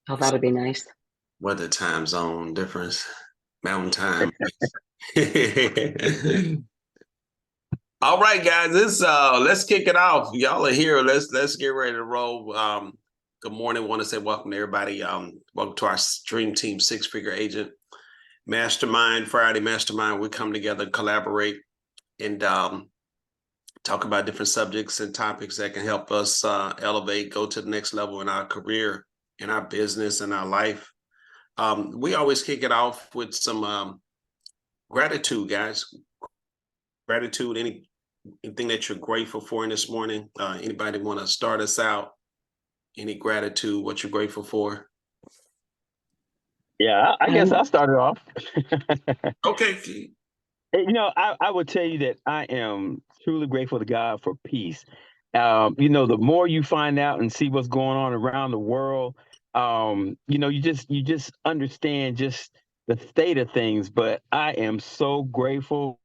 Oh, that'd be nice. What the time zone difference? Mountain time. All right, guys, let's kick it off. Y'all are here. Let's get ready to roll. Good morning. Want to say welcome to everybody. Welcome to our Dream Team Six Figure Agent Mastermind Friday Mastermind. We come together, collaborate, and talk about different subjects and topics that can help us elevate, go to the next level in our career, in our business, in our life. We always kick it off with some gratitude, guys. Gratitude, anything that you're grateful for in this morning? Anybody want to start us out? Any gratitude, what you're grateful for? Yeah, I guess I'm I'll start it off. Okay. I would tell you that I am truly grateful to God for peace. The more you find out and see what's going on around the world, you just understand just the state of things. But I am so grateful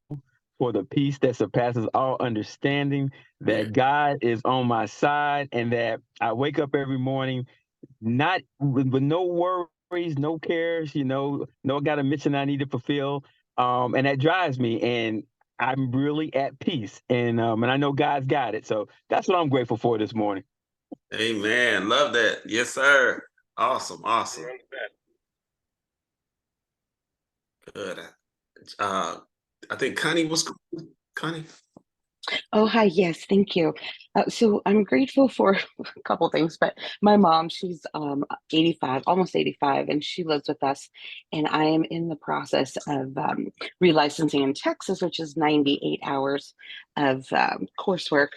for the peace that surpasses all understanding, Yeah. that God is on my side, and that I wake up every morning not with no worries, no cares, no got a mission I need to fulfill. And that drives me, and I'm really at peace. And I know God's got it. So that's what I'm grateful for this morning. Amen. Love that. Yes, sir. Awesome. Awesome. Good. Uh, I think Connie was Connie. Oh, hi. Yes, thank you. So I'm grateful for a couple things, but my mom, she's 85, almost 85, and she lives with us. And I am in the process of relicensing in Texas, which is 98 hours of coursework.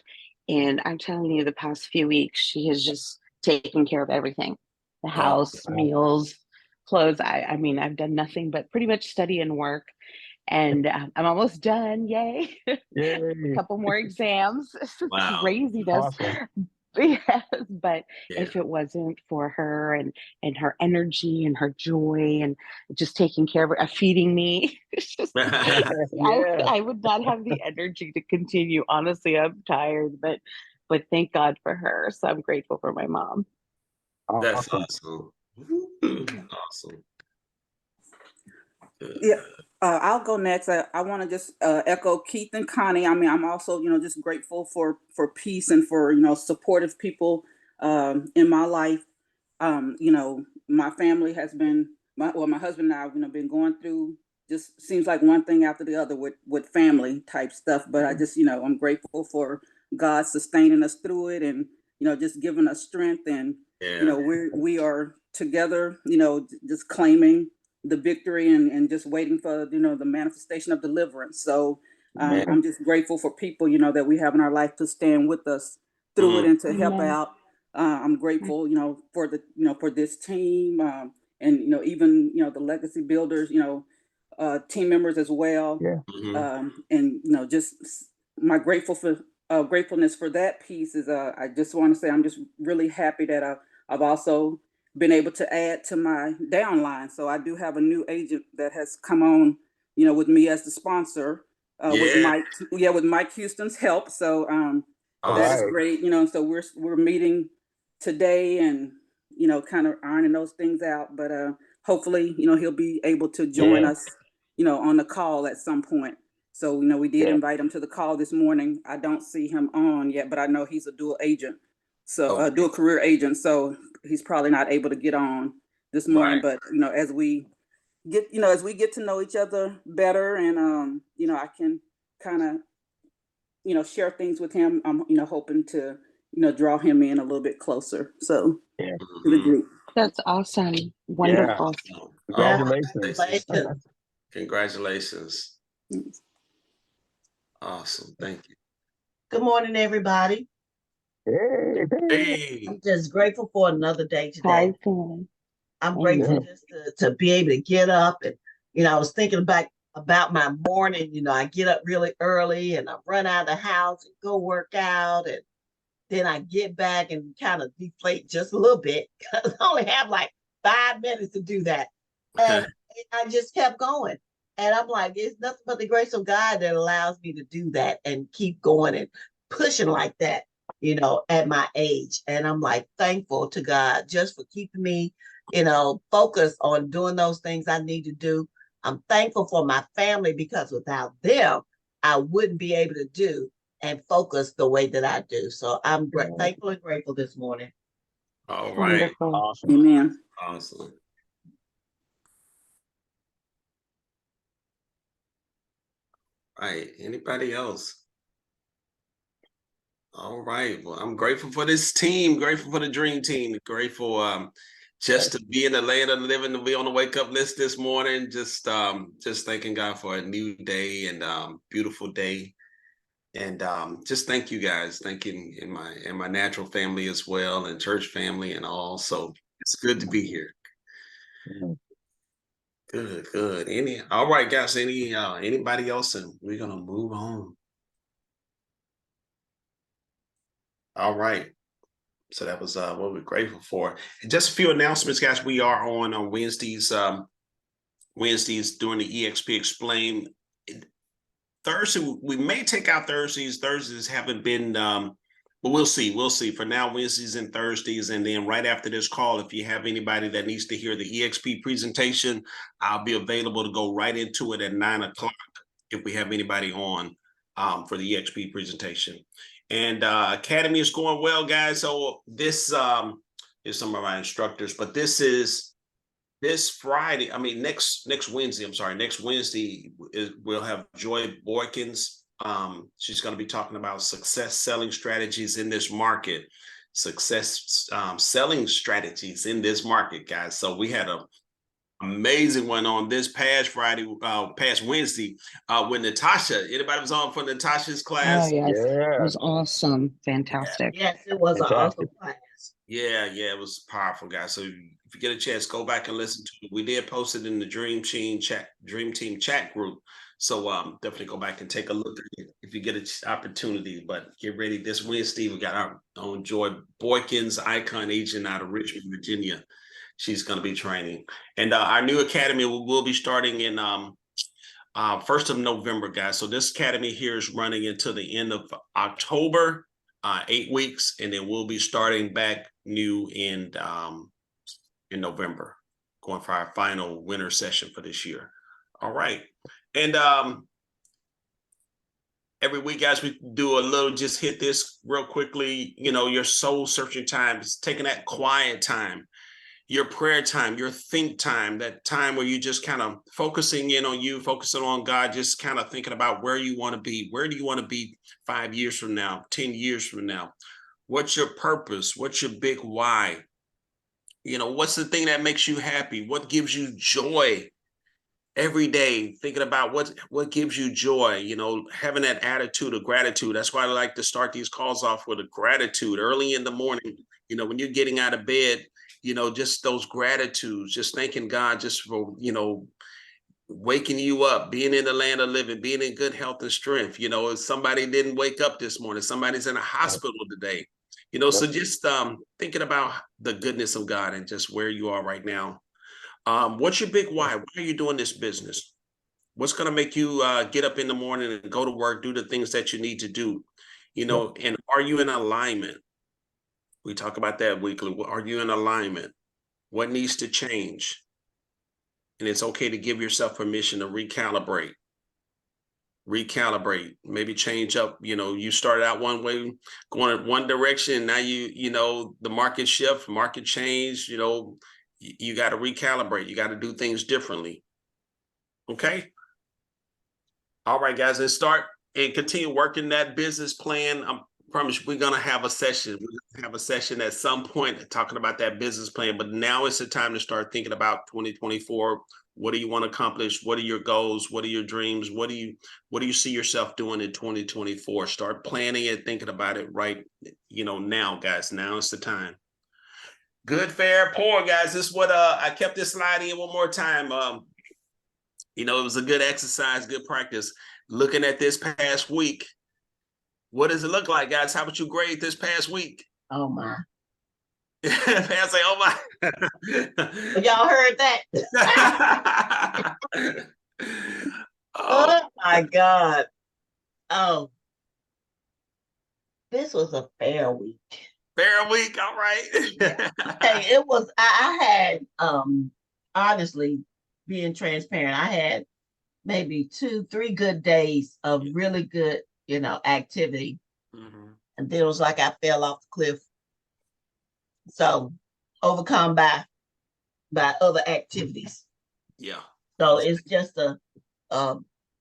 And I'm telling you, the past few weeks, she has just taken care of everything, the Oh, house, meals, clothes. I mean, I've done nothing but pretty much study and work. And I'm almost done. Yay. A Yay. couple more exams. wow. Craziness. Awesome. Yes, but Yeah. if it wasn't for her and her energy and her joy and just taking care of her, feeding me, it's just Yeah. I would not have the energy to continue. Honestly, I'm tired, but thank God for her. So I'm grateful for my mom. That's Awesome. awesome. Awesome. Yeah, Good. I'll go next. I want to just echo Keith and Connie. I mean, I'm also, just grateful for peace and for supportive people in my life. My family has been my husband and I, been going through just seems like one thing after the other with family type stuff. But I just, I'm grateful for God sustaining us through it and just giving us strength and Yeah. we are together, just claiming the victory and just waiting for the manifestation of deliverance. So Man. I'm just grateful for people that we have in our life to stand with us through it Mm, and to help Amen. out. I'm grateful for the for this team and even the legacy builders, team members as well. Yeah. mhm. And just my gratefulness for that piece is I just want to say I'm just really happy that I've also been able to add to my downline. So I do have a new agent that has come on, with me as the sponsor, with Yeah. Mike, yeah, with Mike Houston's help. So All that is Awesome. right. great, so we're meeting today and kind of ironing those things out. But hopefully, he'll be able to join Yeah. us, on the call at some point. So, we did Yeah. invite him to the call this morning. I don't see him on yet, but I know he's a dual agent. So Oh, dual career agent. So he's probably not able to get on this morning. right. But as we get to know each other better and I can kind of, share things with him. I'm, hoping to, draw him in a little bit closer. So Yeah. to the Mhm. group. That's awesome. Yeah. Wonderful. Awesome. All right. Congratulations. Congratulations. Congratulations. Awesome. Thank you. Good morning, everybody. Hey, hey. Hey. I'm just grateful for another day Hi, today. Fanny. I'm Yeah. grateful Amen. just to be able to get up and, I was thinking about my morning. I get up really early and I run out of the house and go work out. And then I get back and kind of deflate just a little bit because I only have like 5 minutes to do that. And I just kept going. And I'm like, it's nothing but the grace of God that allows me to do that and keep going and pushing like that, at my age. And I'm like thankful to God just for keeping me, focus on doing those things I need to do. I'm thankful for my family because without them, I wouldn't be able to do and focus the way that I do. So I'm thankful and grateful this morning. All right. Wonderful. Awesome. Amen. Awesome. Right. Anybody else? All right. Well, I'm grateful for this team, grateful for the dream team, grateful just to be in the land of the living, to be on the wake up list this morning. Just thanking God for a new day and beautiful day. And just thank you guys. Thanking in my natural family as well, and church family and all. So it's good to be here. Good. All right, guys. Anybody else? And we're gonna move on. All right. So that was what we're grateful for. And just a few announcements, guys. We are on Wednesdays. Wednesdays during the EXP Explain. Thursday, we may take out Thursdays. Thursdays haven't been, but we'll see. We'll see. For now, Wednesdays and Thursdays, and then right after this call, if you have anybody that needs to hear the EXP presentation, I'll be available to go right into it at 9 o'clock if we have anybody on for the EXP presentation. And Academy is going well, guys. So this is some of my instructors, but this Friday, next Wednesday, next Wednesday we'll have Joy Boykins. She's going to be talking about success selling strategies in this market, selling strategies in this market, guys. So we had a amazing one on this past Wednesday, when Natasha, anybody was on for Natasha's class? Oh, yes. Yeah. It was awesome. Fantastic. Yes, it was an awesome class. Yeah, it was powerful, guys. So if you get a chance, go back and listen to it. We did post it in the Dream Team chat group. So definitely go back and take a look at it if you get an opportunity. But get ready this Wednesday. We got our own Joy Boykins, icon agent out of Richmond, Virginia. She's going to be training. And our new academy will be starting in 1st of November, guys. So this academy here is running until the end of October, 8 weeks, and then we'll be starting back new in November, going for our final winter session for this year. All right. And every week, guys, we do a little, just hit this real quickly, your soul searching time, is taking that quiet time, your prayer time, your think time, that time where you just kind of focusing in on you, focusing on God, just kind of thinking about where you want to be. Where do you want to be 5 years from now, 10 years from now? What's your purpose? What's your big why? What's the thing that makes you happy? What gives you joy every day? Thinking about what gives you joy, having that attitude of gratitude. That's why I like to start these calls off with a gratitude early in the morning. When you're getting out of bed, just those gratitudes, just thanking God just for, waking you up, being in the land of living, being in good health and strength. If somebody didn't wake up this morning, somebody's in a hospital today, so just thinking about the goodness of God and just where you are right now. What's your big why? Why are you doing this business? What's going to make you get up in the morning and go to work, do the things that you need to do, and are you in alignment? We talk about that weekly. Are you in alignment? What needs to change? And it's okay to give yourself permission to recalibrate, maybe change up. You started out one way, going in one direction. Now the market shift, market change, you got to recalibrate. You got to do things differently. Okay. All right, guys, let's start and continue working that business plan. I promise we're going to have a session. We're going to have a session at some point talking about that business plan, but now it's the time to start thinking about 2024. What do you want to accomplish? What are your goals? What are your dreams? What do you see yourself doing in 2024? Start planning it, thinking about it right, now, guys. Now is the time. Good, fair, poor, guys. This is what I kept this slide in one more time. It was a good exercise, good practice. Looking at this past week, what does it look like, guys? How would you grade this past week? Oh my. I say, oh my. Y'all heard that? Oh my God. Oh, this was a fair week. Fair week, all right. Hey, it was I had honestly being transparent, I had maybe 2, 3 good days of really good, activity. Mhm. And then it was like I fell off the cliff. So overcome by other activities. Yeah. So it's just a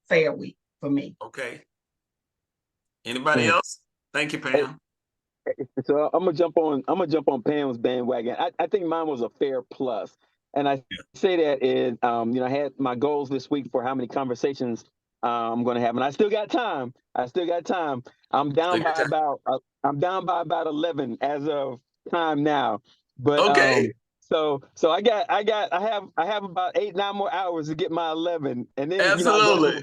fair week for me. Okay. Anybody Mm. else? Thank you, Pam. So I'm gonna jump on. I'm gonna jump on Pam's bandwagon. I think mine was a fair plus, and I Yeah. say that is, I had my goals this week for how many conversations I'm gonna have, and I still got time. I still got time. I'm down by about 11 as of time now. But Okay. so I have about 8, 9 more hours to get my 11, and then I Absolutely.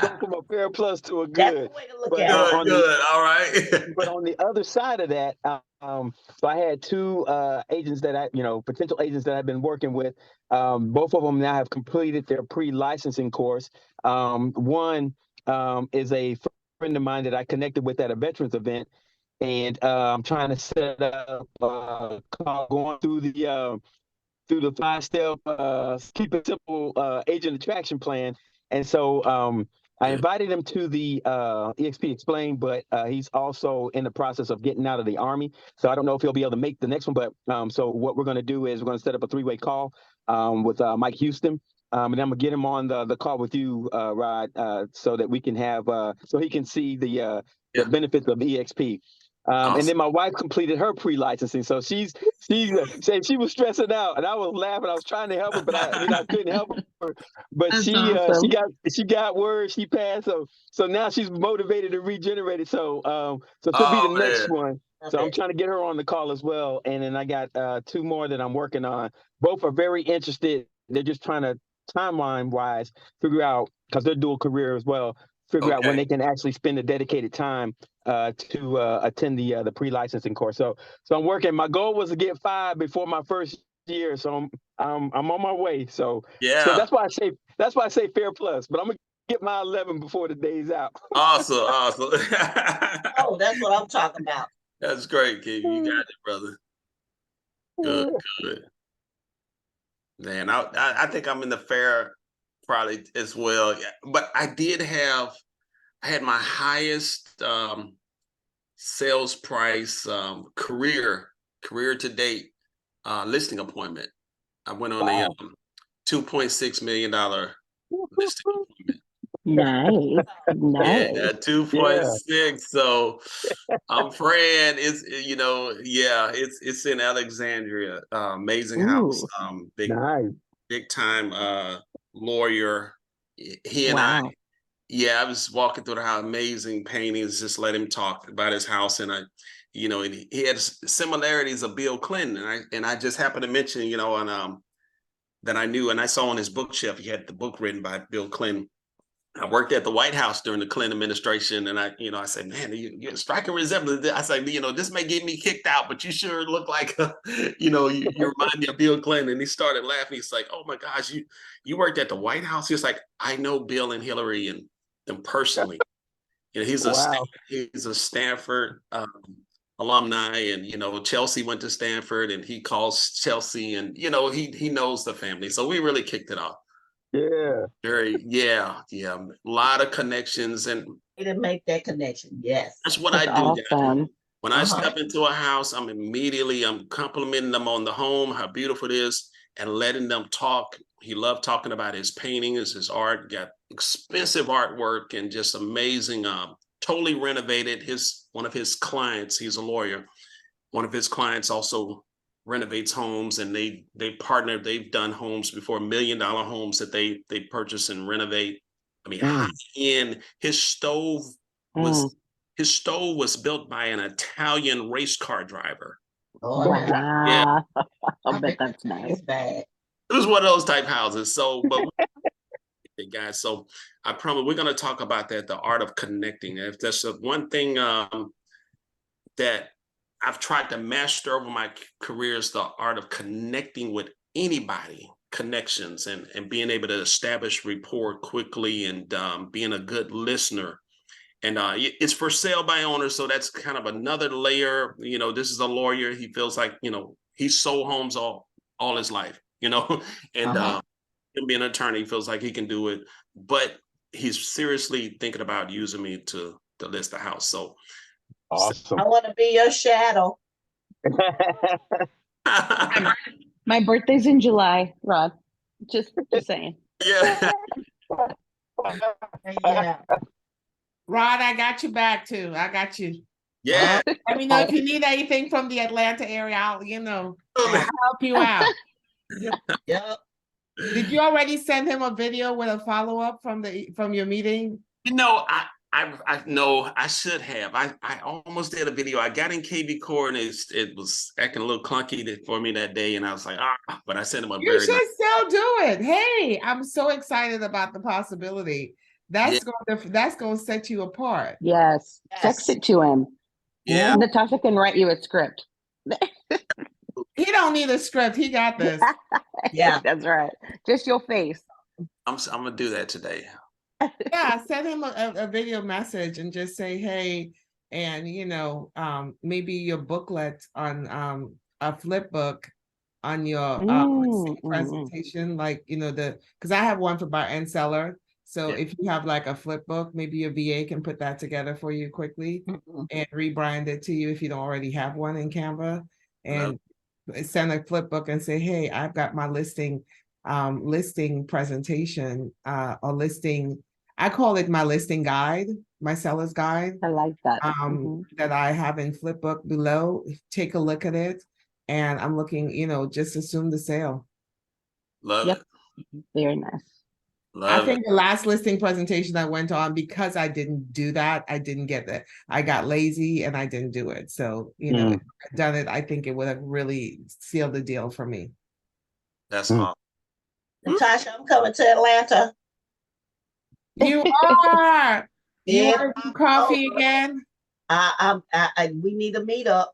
go from a fair plus to a That's good. the way to look But at it. Good, on the good. All right. but on the other side of that, so I had two agents that potential agents that I've been working with. Both of them now have completed their pre-licensing course. One is a friend of mine that I connected with at a veterans event, and I'm trying to set up going through the 5-step keep it simple agent attraction plan. And so I Good. invited him to the EXP Explain, but he's also in the process of getting out of the Army. So I don't know if he'll be able to make the next one. But so what we're going to do is we're going to set up a 3-way call with Mike Houston. And I'm gonna get him on the call with you, Rod, so that we can have so he can see the Yeah. benefits of EXP. And Awesome. then my wife completed her pre-licensing, so she said she was stressing out, and I was laughing. I was trying to help her, but I couldn't help her. But That's she awesome. got word, she passed. So now she's motivated and regenerated. So she'll be Oh the next man. one. Love So I'm it. trying to get her on the call as well. And then I got 2 more that I'm working on. Both are very interested. They're just trying to timeline wise figure out, because they're dual career as well, figure out when Okay. they can actually spend the dedicated time to attend the pre-licensing course. So I'm working. My goal was to get 5 before my first year, so I'm on my way. So Yeah. that's why I say fair plus. But I'm gonna get my 11 before the day's out. Awesome. Awesome. Oh, that's what I'm talking about. That's great, King. You got it, brother. Good, good. Man, I think I'm in the fair probably as well. Yeah. But I had my highest sales price career to date listing appointment. I went on a Wow. $2.6 million listing appointment. Nice. Yeah, Nice. 2.6. So I'm praying yeah, it's in Alexandria. Amazing house. Ooh, Nice. Big time lawyer. He and I, wow. yeah, I was walking through the house, amazing paintings, just let him talk about his house. And and he had similarities of Bill Clinton. And I just happened to mention, and that I knew, and I saw on his bookshelf, he had the book written by Bill Clinton. I worked at the White House during the Clinton administration, and I said, man, you're striking resemblance. I said, this may get me kicked out, but you sure look like, you remind me of Bill Clinton. And he started laughing. He's like, oh my gosh, you worked at the White House? He's like, I know Bill and Hillary and them personally. He's Wow. a Stanford alumni, and Chelsea went to Stanford, and he calls Chelsea, and he knows the family, so we really kicked it off. Yeah. Yeah, a lot of connections, and Way to make that connection. Yes. that's what I That's do, guys. awesome. When I Uh-huh. step into a house, I'm complimenting them on the home, how beautiful it is, and letting them talk. He loved talking about his paintings, his art, got expensive artwork, and just amazing. Totally renovated. One of his clients, he's a lawyer. One of his clients also renovates homes, and they partner. They've done homes before, $1 million homes that they purchase and renovate. I mean, high Mm. end. Mm, His stove was built by an Italian race car driver. Oh, now Yeah, wow. I I bet bet that's that nice. is bad. it was one of those type houses. So, but guys, so I promise we're going to talk about that, the art of connecting. If that's the one thing that I've tried to master over my career, is the art of connecting with anybody, connections, and being able to establish rapport quickly, and being a good listener. And it's for sale by owner, so that's kind of another layer. You know, this is a lawyer. He feels like, you know, he's sold homes all his life, you know, and him being an attorney, he feels like he can do it, but he's seriously thinking about using me to list the house. So awesome. I want to be your shadow. My birthday's in July, Rod. Just saying. Yeah. Yeah. Rod, I got you back too. I got you. Yeah. Let me know if you need anything from the Atlanta area. I'll help you out. Yep. Did you already send him a video with a follow-up from your meeting? You know, I know I should have. I almost did a video. I got in KV Core and it was acting a little clunky for me that day, and I was like, but I sent him a You very should nice. still do it. Hey, I'm so excited about the possibility. That's going to set you apart. Yes. Text it to him. Yeah. Natasha can write you a script. He don't need a script. He got this. Yeah. That's right. Just your face. I'm gonna do that today. Yeah, send him a video message and just say, hey, and maybe your booklet on a flip book on your presentation, like because I have one for buyer and seller. So if you have like a flip book, maybe your VA can put that together for you quickly and rebrand it to you if you don't already have one in Canva, and send a flip book and say, hey, I've got my listing presentation, or listing. I call it my listing guide, my seller's guide. I like that. That I have in Flipbook below. Take a look at it. And I'm looking, just assume the sale. Love it. Very nice. I think the last listing presentation I went on, because I didn't do that, I didn't get that. I got lazy and I didn't do it. So, if I'd done it, I think it would have really sealed the deal for me. That's awesome. Natasha, I'm coming to Atlanta. You are. You Yeah. want to do coffee again? We need a meetup.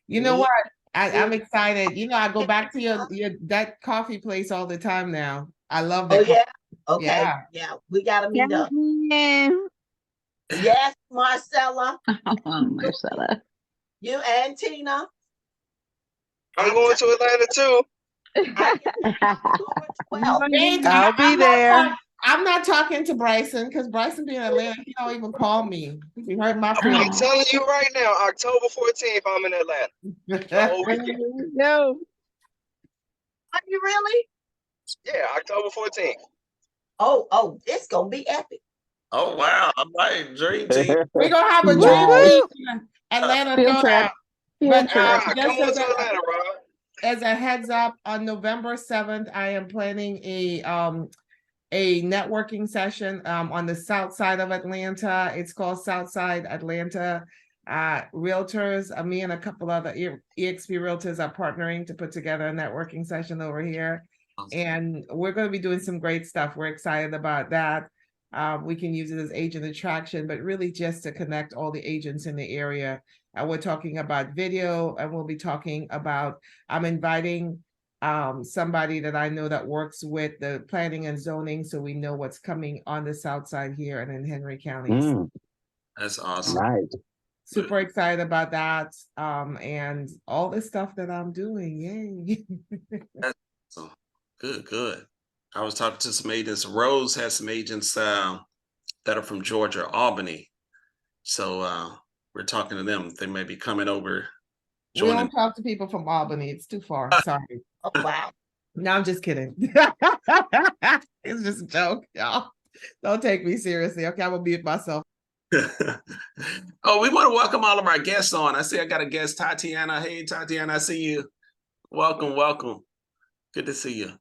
You know what? I'm excited. I go back to your that coffee place all the time now. I love that. Oh yeah. Okay. Yeah. We got to meet up. Yes, Marcella. Marcella. You and Tina. I'm going to Atlanta too. I'll be there. I'm not talking to Bryson because Bryson being in Atlanta, he don't even call me. He hurt my feelings. I'm telling you right now, October 14th, I'm in Atlanta. No. Are you really? Yeah, October 14th. Oh, it's gonna be epic. Oh wow! I'm like dream team. We're gonna have a dream team Atlanta Field trip. But Come on to Atlanta, Rob. As a heads up, on November 7th, I am planning a networking session on the south side of Atlanta. It's called Southside Atlanta Realtors. Me and a couple other EXP Realtors are partnering to put together a networking session over here. And we're going to be doing some great stuff. We're excited about that. We can use it as agent attraction, but really just to connect all the agents in the area. We're talking about video, and we'll be talking about, I'm inviting somebody that I know that works with the planning and zoning, so we know what's coming on the south side here and in Henry County. That's awesome. Nice. Super excited about that, and all the stuff that I'm doing. Yay! That's awesome. Good. I was talking to some agents. Rose has some agents that are from Georgia, Albany. So we're talking to them. They may be coming over. We don't talk to people from Albany. It's too far. Sorry. Oh, wow. No, I'm just kidding. It's just a joke, y'all. Don't take me seriously. Okay, I'm gonna mute myself. Oh, we want to welcome all of our guests on. I see I got a guest, Tatiana. Hey, Tatiana, I see you. Welcome. Good to see you.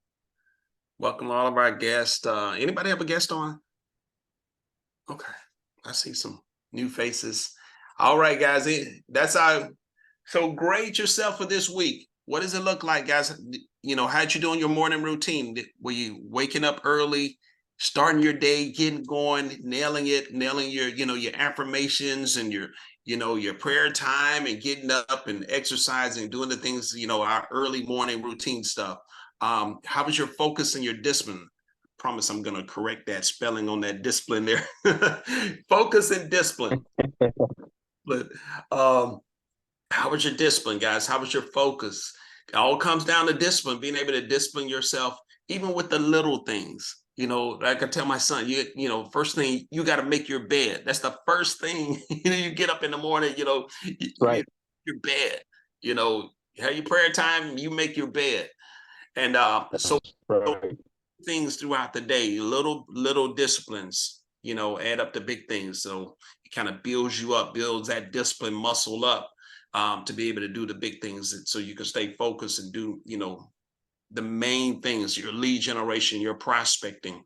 Welcome all of our guests. Anybody have a guest on? Okay, I see some new faces. All right, guys, that's our. So grade yourself for this week. What does it look like, guys? How'd you doing your morning routine? Were you waking up early, starting your day, getting going, nailing your, your affirmations and your prayer time, and getting up and exercising, doing the things, our early morning routine stuff. How was your focus and your discipline? promise I'm going to correct that spelling on that discipline there. Focus and discipline. But how was your discipline, guys? How was your focus? It all comes down to discipline, being able to discipline yourself, even with the little things. You know, like I tell my son, you know, first thing, you got to make your bed. That's the first thing. You get up in the morning, you know, Right. your bed, you know, have your prayer time, you make your bed. And so Right. things throughout the day, little disciplines, you know, add up to big things. So it kind of builds you up, builds that discipline muscle up, to be able to do the big things, so you can stay focused and do, you know, the main things, your lead generation, your prospecting,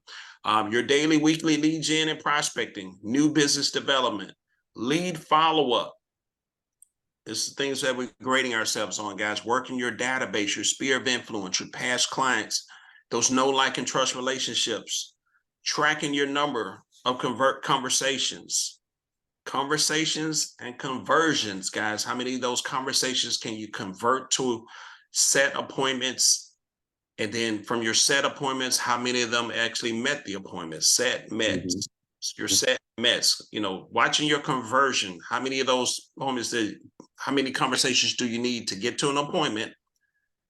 your daily, weekly lead gen and prospecting, new business development, lead follow-up. It's the things that we're grading ourselves on, guys. Working your database, your sphere of influence, your past clients, those know, like, and trust relationships, tracking your number of conversations and conversions, guys. How many of those conversations can you convert to set appointments? And then from your set appointments, how many of them actually met the appointment? Set, met, your set, mets, you know, watching your conversion. How many of those appointments how many conversations do you need to get to an appointment,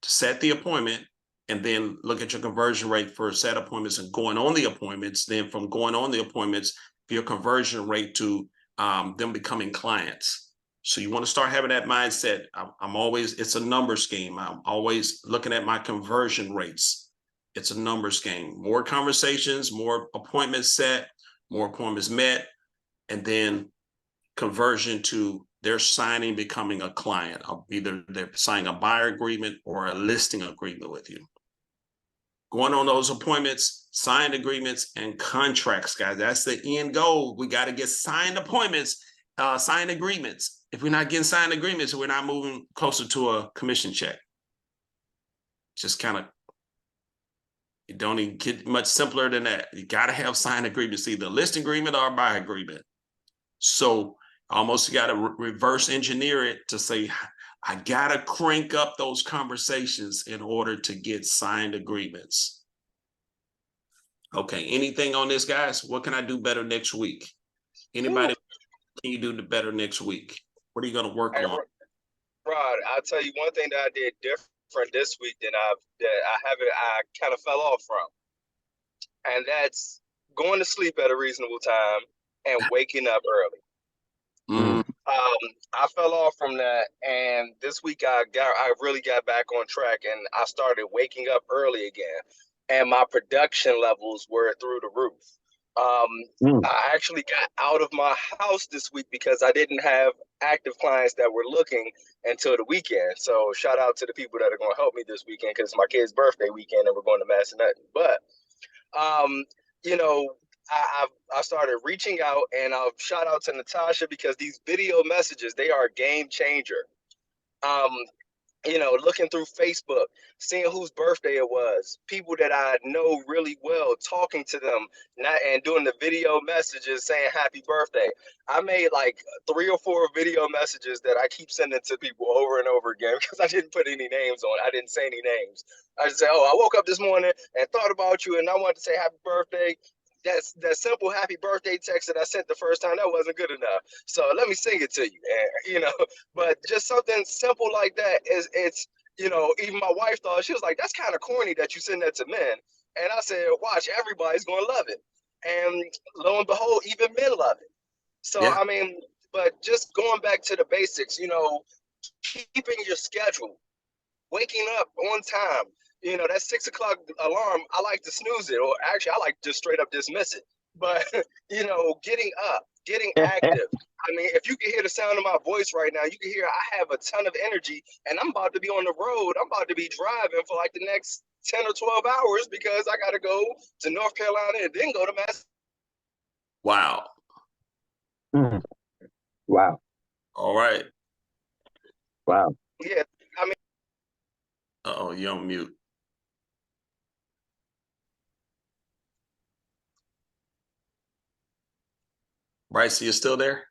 to set the appointment, and then look at your conversion rate for set appointments and going on the appointments. Then from going on the appointments, your conversion rate to them becoming clients. So you want to start having that mindset. I'm always, it's a numbers game. I'm always looking at my conversion rates. It's a numbers game. More conversations, more appointments set, more appointments met, and then conversion to their signing, becoming a client. Either they're signing a buyer agreement or a listing agreement with you. Going on those appointments, signed agreements, and contracts, guys. That's the end goal. We got to get signed appointments, signed agreements. If we're not getting signed agreements, we're not moving closer to a commission check. Just kind of, it don't even get much simpler than that. You got to have signed agreements, either a list agreement or a buy agreement. So almost you got to reverse engineer it to say, I got to crank up those conversations in order to get signed agreements. Okay, anything on this, guys? What can I do better next week? Anybody, can you do the better next week? What are you going to work on? Rod, I'll tell you one thing that I did different this week than I kind of fell off from. And that's going to sleep at a reasonable time and waking up early. I fell off from that, and this week I really got back on track, and I started waking up early again, and my production levels were through the roof. I actually got out of my house this week because I didn't have active clients that were looking until the weekend. So shout out to the people that are going to help me this weekend, because it's my kid's birthday weekend and we're going to Mastermind. But you know, I started reaching out, and I'll shout out to Natasha, because these video messages, they are a game changer. You know, looking through Facebook, seeing whose birthday it was, people that I know really well, talking to them, and doing the video messages saying happy birthday. I made like 3 or 4 video messages that I keep sending to people over and over again, because I didn't put any names on. I didn't say any names. I just said, oh, I woke up this morning and thought about you, and I wanted to say happy birthday. That simple happy birthday text that I sent the first time, that wasn't good enough. So let me sing it to you, and, you know, but just something simple like that it's, you know, even my wife thought, she was like, that's kind of corny that you send that to men. And I said, watch, everybody's going to love it. And lo and behold, even men love it. So, Yeah. I mean, but just going back to the basics, you know, keeping your schedule, waking up on time. You know, that 6 o'clock alarm, I like to snooze it, or actually I like to just straight up dismiss it. But, you know, getting up, getting active. I mean, if you can hear the sound of my voice right now, you can hear I have a ton of energy, and I'm about to be on the road. I'm about to be driving for like the next 10 or 12 hours, because I got to go to North Carolina and then go to Mass. Wow. Wow. All right. Wow. Yeah, I mean. Uh-oh, you're on mute. Bryce, are you still there?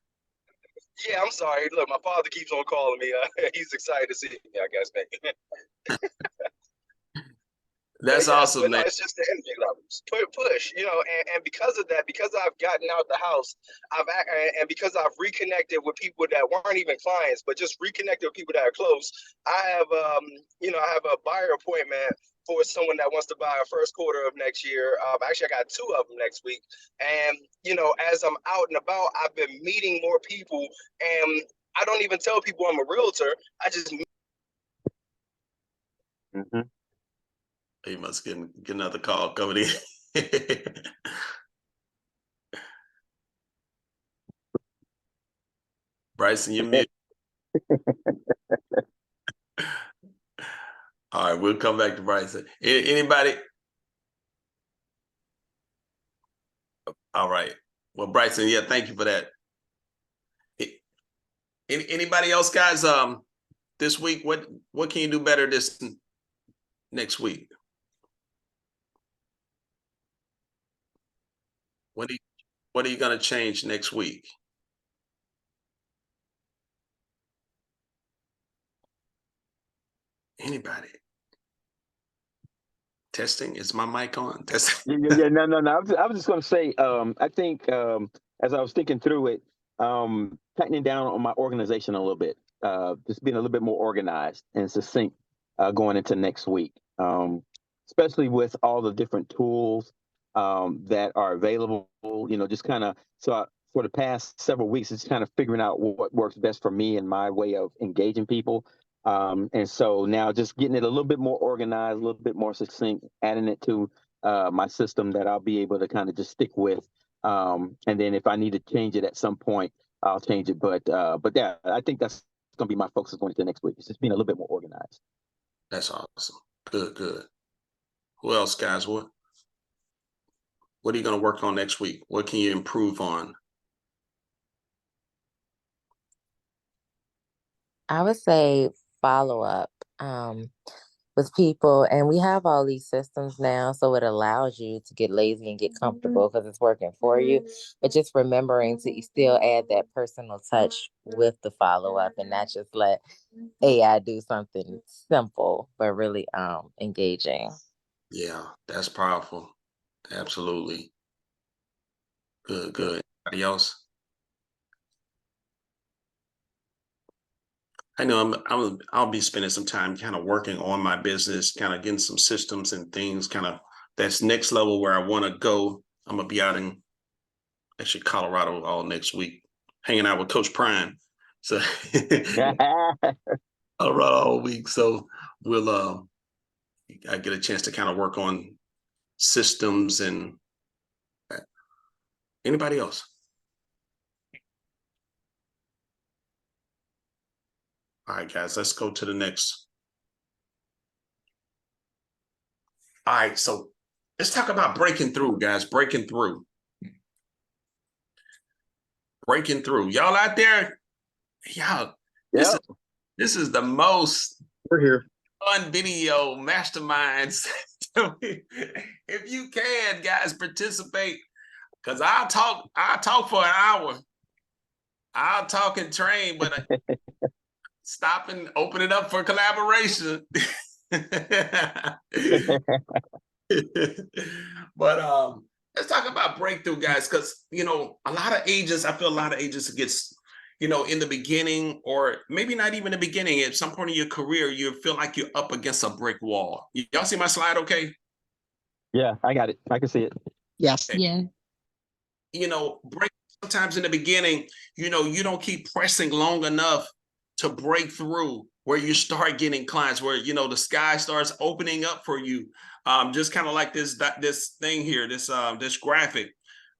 Yeah, I'm sorry. Look, my father keeps on calling me. He's excited to see me, I guess, maybe. That's yeah, awesome, but man. no, it's just the energy levels. push, and because of that, because I've gotten out the house, and because I've reconnected with people that weren't even clients, but just reconnected with people that are close. I have, I have a buyer appointment for someone that wants to buy a first quarter of next year. Actually, I got 2 of them next week. And, as I'm out and about, I've been meeting more people, and I don't even tell people I'm a realtor. I just. Mm-hmm. He must get another call coming in. Bryson, you're mute. All right, we'll come back to Bryson. Anybody? All right. Well, Bryson, yeah, thank you for that. Anybody else, guys? This week, what can you do better this next week? What are you going to change next week? Anybody? Testing? Is my mic on? Testing. Yeah, no. I was just going to say, I think as I was thinking through it, tightening down on my organization a little bit, just being a little bit more organized and succinct going into next week, especially with all the different tools that are available. Just kind of for the past several weeks, it's kind of figuring out what works best for me and my way of engaging people. And so now just getting it a little bit more organized, a little bit more succinct, adding it to my system that I'll be able to kind of just stick with. And then if I need to change it at some point, I'll change it. But yeah, I think that's going to be my focus going into next week. It's just being a little bit more organized. That's awesome. Good. Who else, guys? What are you going to work on next week? What can you improve on? I would say follow up with people, and we have all these systems now, so it allows you to get lazy and get comfortable because it's working for you. But just remembering to still add that personal touch with the follow up, and not just let AI do something simple but really engaging. Yeah, that's powerful. Absolutely. Good. Anybody else? I know I'll be spending some time kind of working on my business, kind of getting some systems and things, kind of that's next level where I want to go. I'm gonna be out in actually Colorado all next week, hanging out with Coach Prime. So Colorado all week. So we'll I get a chance to kind of work on systems and anybody else. All right, guys, let's go to the next. All right, so let's talk about breaking through, guys. Breaking through. Y'all out there, y'all, this is the most We're here. fun video masterminds. If you can, guys, participate. Because I'll talk for an hour. I'll talk and train, but stop and open it up for collaboration. But let's talk about breakthrough, guys, because a lot of agents, I feel a lot of agents gets, in the beginning, or maybe not even the beginning, at some point in your career, you feel like you're up against a brick wall. Y'all see my slide okay? Yeah, I got it. I can see it. Yes. Yeah. Break sometimes in the beginning, you don't keep pressing long enough to break through where you start getting clients, where the sky starts opening up for you. Just kind of like this thing here, this graphic.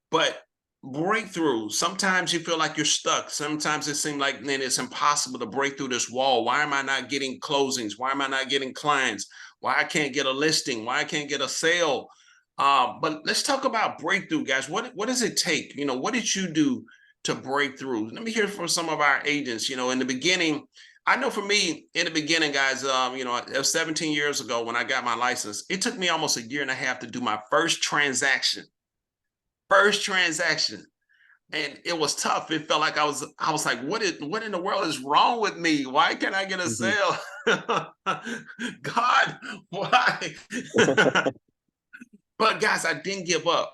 But breakthrough, sometimes you feel like you're stuck. Sometimes it seems like then it's impossible to break through this wall. Why am I not getting closings? Why am I not getting clients? Why I can't get a listing? Why I can't get a sale? But let's talk about breakthrough, guys. What does it take? What did you do to break through? Let me hear from some of our agents. In the beginning, I know for me, in the beginning, guys, it was 17 years ago when I got my license. It took me almost a year and a half to do my first transaction. And it was tough. It felt like I was like, what in the world is wrong with me? Why can't I get a sale? God, why? But guys, I didn't give up.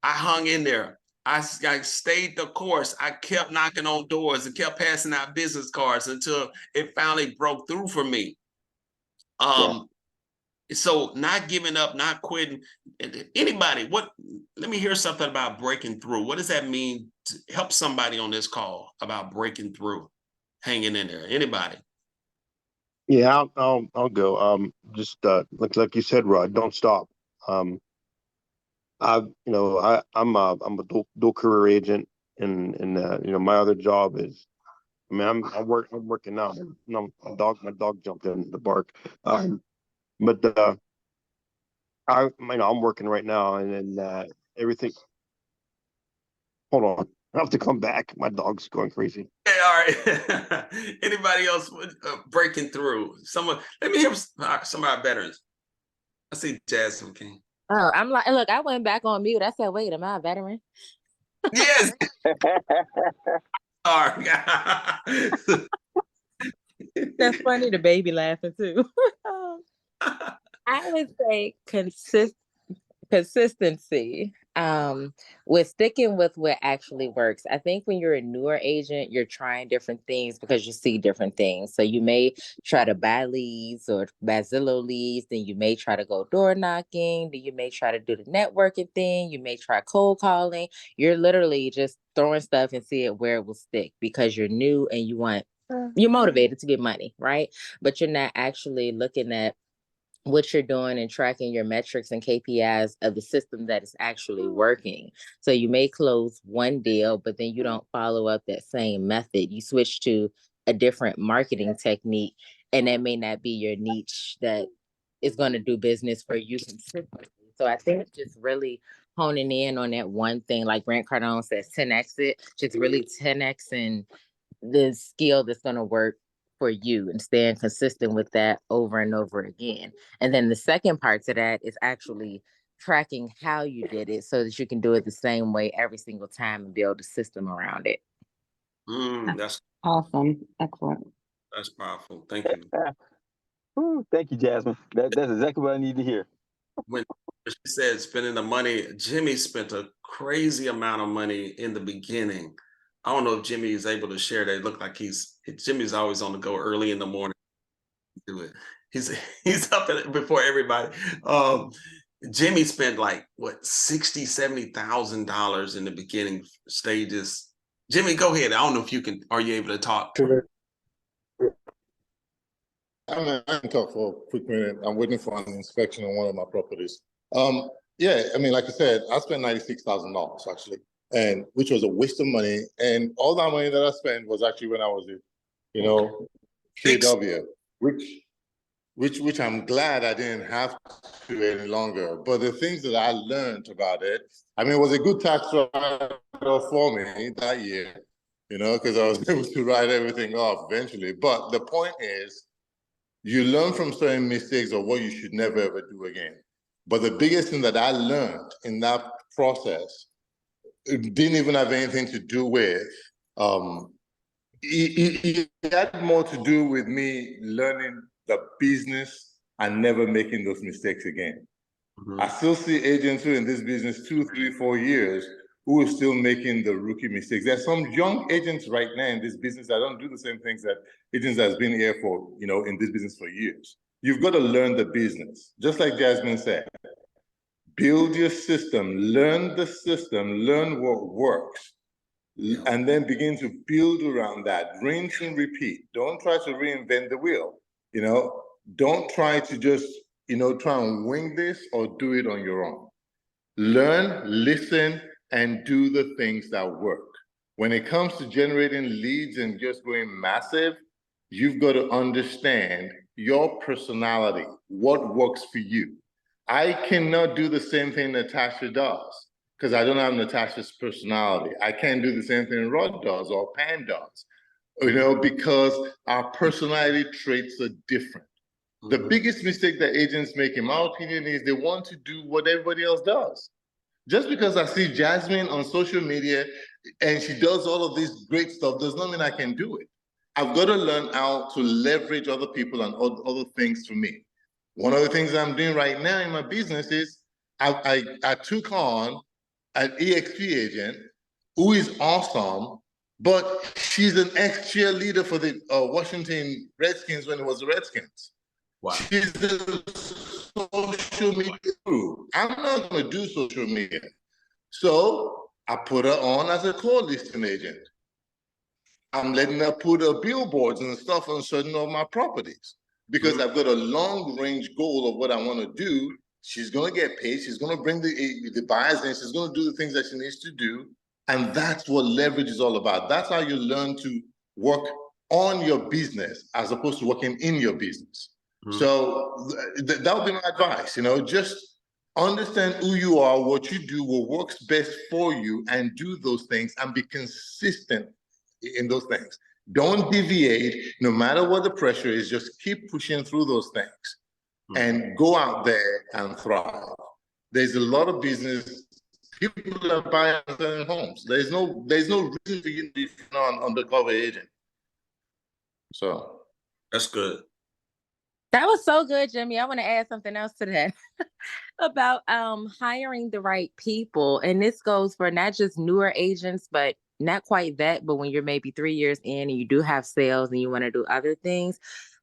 I hung in there. I stayed the course. I kept knocking on doors and kept passing out business cards until it finally broke through for me. So not giving up, not quitting. Anybody, let me hear something about breaking through. What does that mean to help somebody on this call about breaking through, hanging in there? Anybody? Yeah, I'll go. Just like you said, Rod, don't stop. I'm a dual career agent, and my other job is, I mean, I'm working now. My dog jumped in the bark. But I'm working right now, and then everything. Hold on, I have to come back. My dog's going crazy. Okay, all right. Anybody else breaking through? Someone, let me hear some of our veterans. I see Jasmine King. Oh, I'm like, look, I went back on mute. I said, wait, am I a veteran? Yes. All right. That's funny, the baby laughing too. I would say consistency, with sticking with what actually works. I think when you're a newer agent, you're trying different things because you see different things. So you may try to buy leads or buy Zillow leads, then you may try to go door knocking, then you may try to do the networking thing, you may try cold calling. You're literally just throwing stuff and see it where it will stick because you're new and you're motivated to get money, right? But you're not actually looking at what you're doing and tracking your metrics and KPIs of the system that is actually working. So you may close one deal, but then you don't follow up that same method. You switch to a different marketing technique, and that may not be your niche that is going to do business for you consistently. So I think just really honing in on that one thing, like Grant Cardone says, 10x it, just really 10x and the skill that's going to work for you and staying consistent with that over and over again. And then the second part to that is actually tracking how you did it so that you can do it the same way every single time and build a system around it. That's Awesome. Excellent. that's powerful. Thank you. Ooh, thank you, Jasmine. That's exactly what I need to hear. When she said spending the money, Jimmy spent a crazy amount of money in the beginning. I don't know if Jimmy is able to share that. It looked like Jimmy's always on the go early in the morning. Do it. He's up before everybody. Jimmy spent like what $60,000-$70,000 in the beginning stages. Jimmy, go ahead. I don't know if you can. Are you able to talk? I can talk for a quick minute. I'm waiting for an inspection on one of my properties. Yeah, I mean, like I said, I spent $96,000 actually, and which was a waste of money. And all that money that I spent was actually when I was in, KW, which I'm glad I didn't have to any longer. But the things that I learned about it, I mean, it was a good tax write-off for me that year, because I was able to write everything off eventually. But the point is, you learn from certain mistakes or what you should never ever do again. But the biggest thing that I learned in that process, it didn't even have anything to do with, it had more to do with me learning the business and never making those mistakes again. Mm-hmm. I still see agents who are in this business 2, 3, 4 years who are still making the rookie mistakes. There's some young agents right now in this business that don't do the same things that agents that's been here for, in this business for years. You've got to learn the business. Just like Jasmine said, build your system, learn the system, learn what works, and then begin to build around that. Rinse and repeat. Don't try to reinvent the wheel. Don't try to just, try and wing this or do it on your own. Learn, listen, and do the things that work. When it comes to generating leads and just going massive, you've got to understand your personality, what works for you. I cannot do the same thing Natasha does because I don't have Natasha's personality. I can't do the same thing Rod does or Pan does, because our personality traits are different. The biggest mistake that agents make, in my opinion, is they want to do what everybody else does. Just because I see Jasmine on social media and she does all of this great stuff does not mean I can do it. I've got to learn how to leverage other people and other things for me. One of the things I'm doing right now in my business is I took on an EXP agent who is awesome, but she's an ex-cheerleader for the Washington Redskins when it was the Redskins. Wow. She's a social media guru. I'm not going to do social media. So I put her on as a call listing agent. I'm letting her put billboards and stuff on certain of my properties because I've got a long range goal of what I want to do. She's going to get paid. She's going to bring the buyers in. She's going to do the things that she needs to do. And that's what leverage is all about. That's how you learn to work on your business as opposed to working in your business. So that would be my advice, just understand who you are, what you do, what works best for you, and do those things and be consistent in those things. Don't deviate, no matter what the pressure is, just keep pushing through those things and go out there and thrive. There's a lot of business. People are buying and selling homes. There's no reason for you to be an undercover agent. So that's good. That was so good, Jimmy. I want to add something else to that about hiring the right people. And this goes for not just newer agents, but not quite that, but when you're maybe 3 years in and you do have sales and you want to do other things,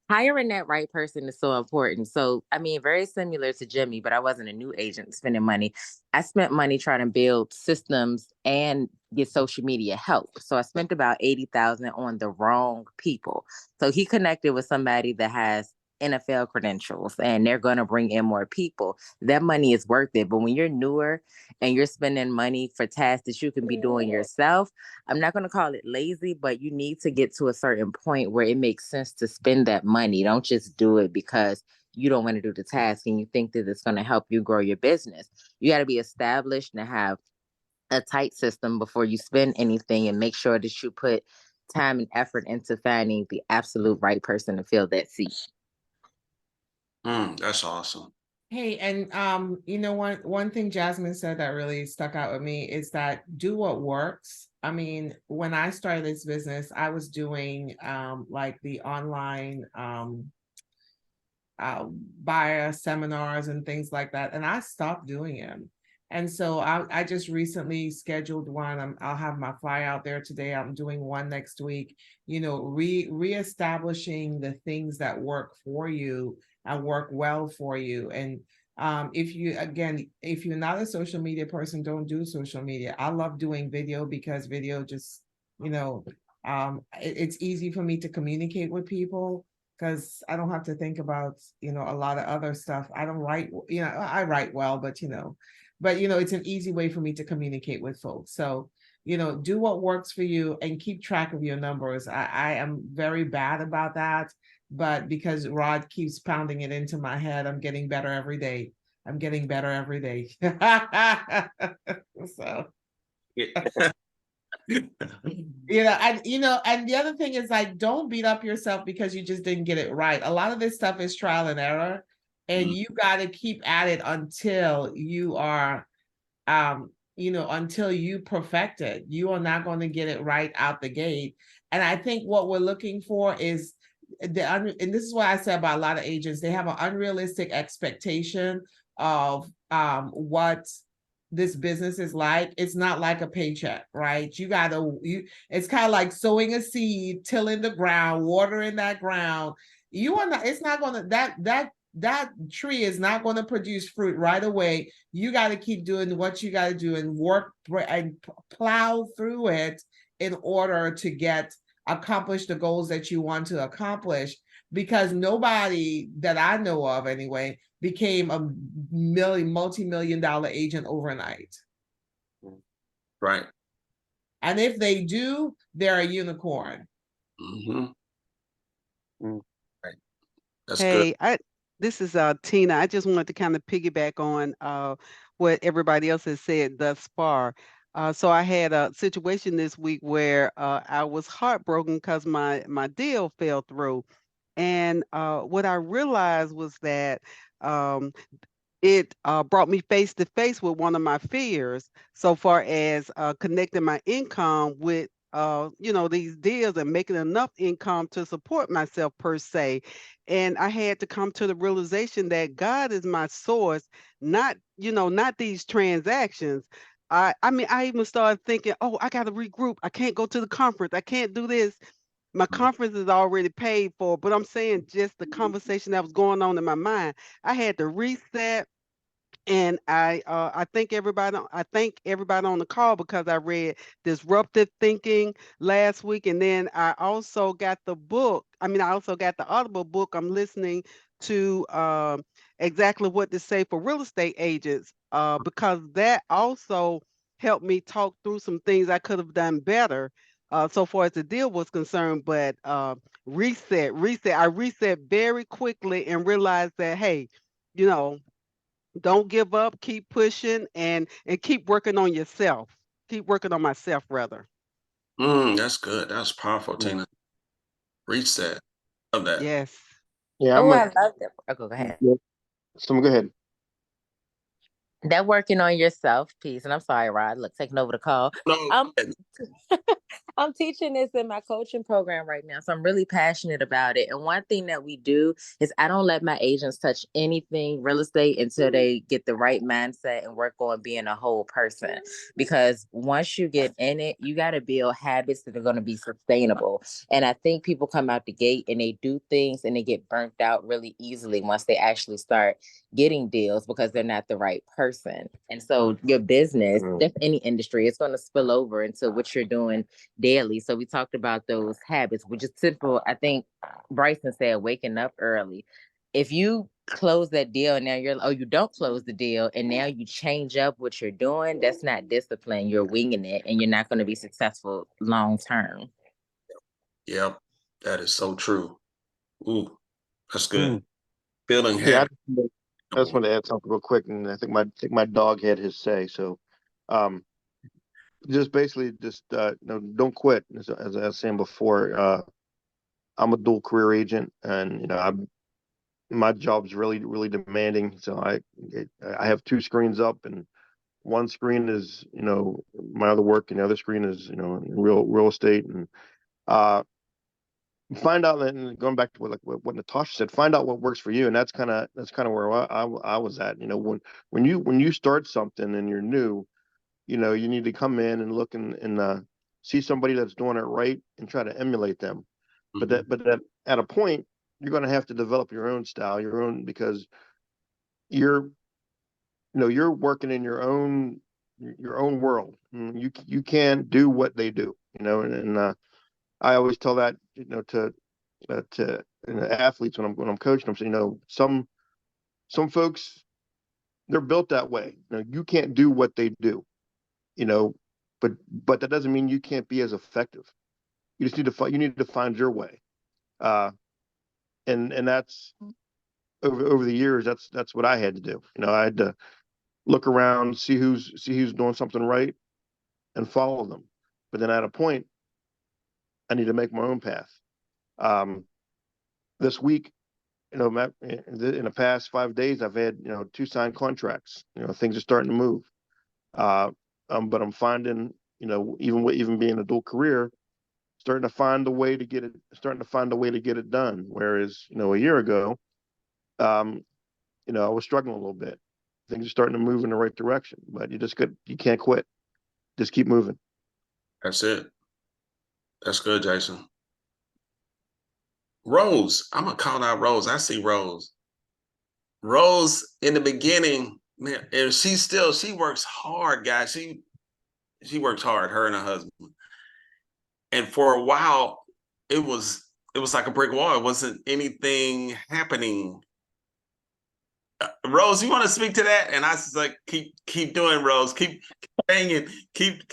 hiring that right person is so important. So, I mean, very similar to Jimmy, but I wasn't a new agent spending money. I spent money trying to build systems and get social media help. So I spent about $80,000 on the wrong people. So he connected with somebody that has NFL credentials and they're going to bring in more people. That money is worth it. But when you're newer and you're spending money for tasks that you can be doing yourself, I'm not going to call it lazy, but you need to get to a certain point where it makes sense to spend that money. Don't just do it because you don't want to do the task and you think that it's going to help you grow your business. You got to be established and have a tight system before you spend anything, and make sure that you put time and effort into finding the absolute right person to fill that seat. That's awesome. Hey, and one thing Jasmine said that really stuck out with me is that do what works. I mean, when I started this business, I was doing like the online buyer seminars and things like that, and I stopped doing them. And so I just recently scheduled one. I'll have my flyer out there today. I'm doing one next week. Reestablishing the things that work for you and work well for you. And if you're not a social media person, don't do social media. I love doing video because video just, it's easy for me to communicate with people because I don't have to think about, a lot of other stuff. I don't write, I write well, but it's an easy way for me to communicate with folks. So, do what works for you and keep track of your numbers. I am very bad about that, but because Rod keeps pounding it into my head, I'm getting better every day. So, and the other thing is like, don't beat up yourself because you just didn't get it right. A lot of this stuff is trial and error, and you got to keep at it until you are, until you perfect it. You are not going to get it right out the gate. And I think what we're looking for is and this is what I said about a lot of agents, they have an unrealistic expectation of what this business is like. It's not like a paycheck, right? It's kind of like sowing a seed, tilling the ground, watering that ground. It's not gonna, that tree is not going to produce fruit right away. You got to keep doing what you got to do and work and plow through it in order to accomplish the goals that you want to accomplish, because nobody that I know of anyway became a multi-million-dollar agent overnight. Right. And if they do, they're a unicorn. Right. That's good. This is Tina. I just wanted to kind of piggyback on what everybody else has said thus far. So I had a situation this week where I was heartbroken because my deal fell through. And what I realized was that it brought me face to face with one of my fears so far as connecting my income with these deals and making enough income to support myself per se. And I had to come to the realization that God is my source, not these transactions. I even started thinking, oh, I got to regroup. I can't go to the conference. I can't do this. My conference is already paid for, but I'm saying just the conversation that was going on in my mind. I had to reset, and I thank everybody on the call because I read Disruptive Thinking last week, and then I also got the book. I also got the Audible book. I'm listening to exactly what to say for real estate agents because that also helped me talk through some things I could have done better so far as the deal was concerned. But reset. I reset very quickly and realized that, hey, you know don't give up, keep pushing, and keep working on yourself. Keep working on myself, rather. That's good. That's powerful, Tina. Reset. Love that. Yes. I love that. Oh, go ahead. Go ahead. That working on yourself piece, and I'm sorry, Rod, look, taking over the call. No, I'm teaching this in my coaching program right now, so I'm really passionate about it. And one thing that we do is I don't let my agents touch anything real estate until they get the right mindset and work on being a whole person. Because once you get in it, you got to build habits that are going to be sustainable. And I think people come out the gate and they do things and they get burnt out really easily once they actually start getting deals because they're not the right person. And so your business, any industry, it's going to spill over into what you're doing daily. So we talked about those habits, which is simple. I think Bryson said waking up early. If you close that deal and now you don't close the deal and now you change up what you're doing, that's not discipline. You're winging it and you're not going to be successful long term. Yep, that is so true. Ooh, that's good. Building Yeah, habits. I just want to add something real quick, and I think my dog had his say. So, just basically don't quit. As I was saying before, I'm a dual career agent, and my job's really demanding. So I have two screens up, and one screen is my other work, and the other screen is real estate. And find out, and going back to what Natasha said, find out what works for you, and that's kind of where I was at. When you start something and you're new, you need to come in and look and see somebody that's doing it right and try to emulate them. But at a point, you're going to have to develop your own style, your own, because you're you're working in your own world. You can't do what they do. And I always tell that to athletes when I'm coaching them. So, some folks, they're built that way. You can't do what they do. But that doesn't mean you can't be as effective. You just need to find your way. And that's over the years. That's what I had to do. I had to look around, see who's doing something right, and follow them. But then at a point, I need to make my own path. This week, in the past 5 days, I've had 2 signed contracts. Things are starting to move. But I'm finding, even being a dual career, starting to find a way to get it done. Whereas a year ago, I was struggling a little bit. Things are starting to move in the right direction, but you can't quit. Just keep moving. That's it. That's good, Jason. Rose, I'm gonna call out Rose. I see Rose. Rose in the beginning, man, and she works hard, guys. She works hard, her and her husband. And for a while, it was like a brick wall. It wasn't anything happening. Rose, you want to speak to that? And I was like, keep doing, Rose. Keep banging. Keep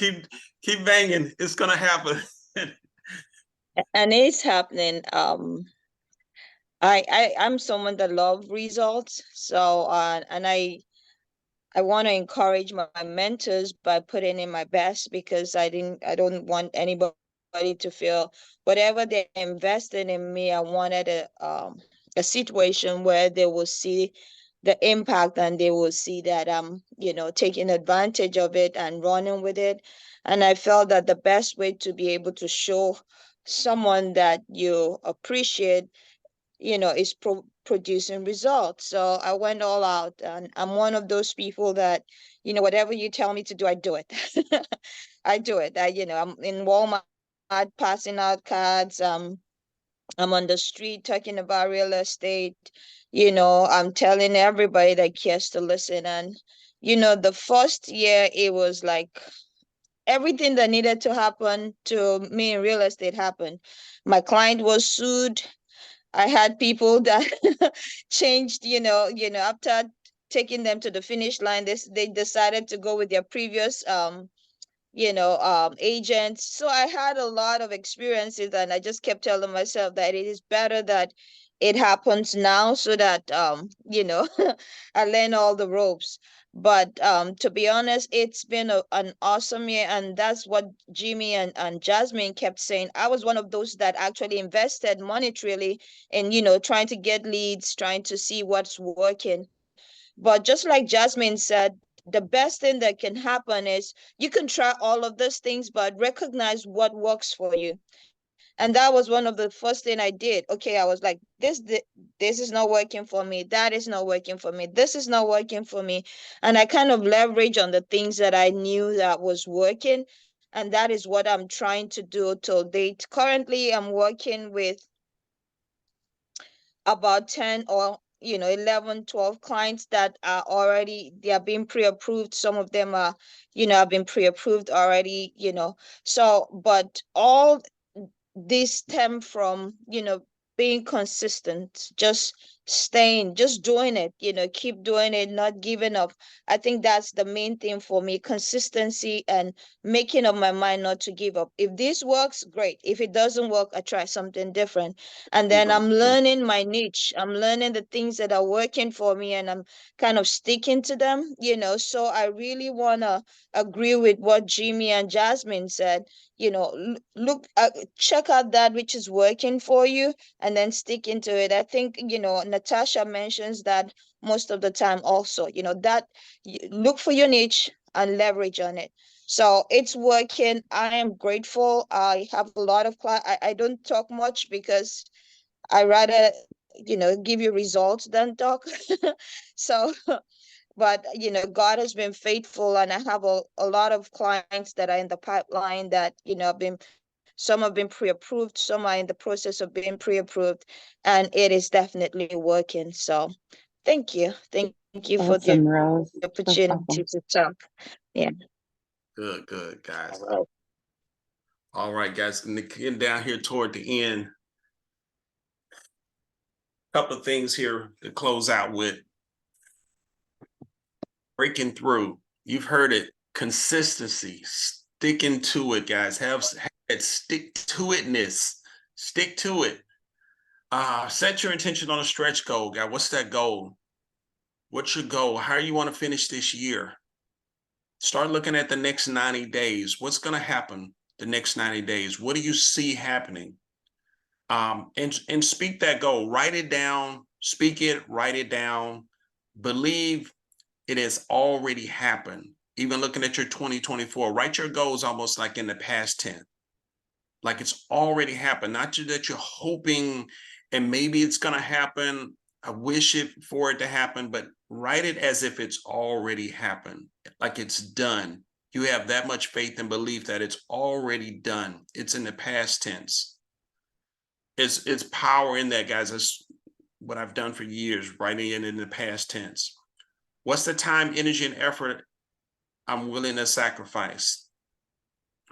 banging. It's gonna happen. And it's happening. I'm someone that love results. So and I want to encourage my mentors by putting in my best, because I don't want anybody to feel whatever they invested in me. I wanted a situation where they will see the impact, and they will see that I'm, taking advantage of it and running with it. And I felt that the best way to be able to show someone that you appreciate, is producing results. So I went all out, and I'm one of those people that, whatever you tell me to do, I do it. I do it. I'm in Walmart passing out cards. I'm on the street talking about real estate. I'm telling everybody that cares to listen. And, the first year it was like everything that needed to happen to me in real estate happened. My client was sued. I had people that changed, after taking them to the finish line, they decided to go with their previous agents. So I had a lot of experiences, and I just kept telling myself that it is better that it happens now so that I learn all the ropes. But to be honest, it's been an awesome year, and that's what Jimmy and Jasmine kept saying. I was one of those that actually invested monetarily in, trying to get leads, trying to see what's working. But just like Jasmine said, the best thing that can happen is you can try all of those things, but recognize what works for you. And that was one of the first thing I did. Okay, I was like, this is not working for me. That is not working for me. This is not working for me. And I kind of leverage on the things that I knew that was working. And that is what I'm trying to do till date. Currently, I'm working with about 10 or 11, 12 clients that are already, they are being pre-approved. Some of them are, have been pre-approved already. So but all this stem from being consistent, just staying, just doing it, keep doing it, not giving up. I think that's the main thing for me: consistency and making up my mind not to give up. If this works, great. If it doesn't work, I try something different. And then I'm learning my niche, I'm learning the things that are working for me, and I'm kind of sticking to them. So I really want to agree with what Jimmy and Jasmine said. Look, check out that which is working for you, and then stick into it. I think, Natasha mentions that most of the time also, that look for your niche and leverage on it. So it's working. I am grateful. I have a lot of clients. I don't talk much because I rather, give you results than talk. So, but God has been faithful, and I have a lot of clients that are in the pipeline that, some have been pre-approved, some are in the process of being pre-approved, and it is definitely working. So thank you. Thank you for the Awesome, Rose. That's opportunity awesome. to talk. Yeah. Good, guys. All right, guys. Getting down here toward the end. Couple of things here to close out with. Breaking through. You've heard it. Consistency. Sticking to it, guys. Have that stick to itness. Stick to it. Set your intention on a stretch goal, guy. What's that goal? What's your goal? How do you want to finish this year? Start looking at the next 90 days. What's going to happen the next 90 days? What do you see happening? And speak that goal. Write it down. Speak it. Write it down. Believe it has already happened. Even looking at your 2024, write your goals almost like in the past tense. Like it's already happened. Not that you're hoping and maybe it's going to happen. I wish for it to happen, but write it as if it's already happened, like it's done. You have that much faith and belief that it's already done. It's in the past tense. It's power in that, guys. That's what I've done for years, writing it in the past tense. What's the time, energy, and effort I'm willing to sacrifice?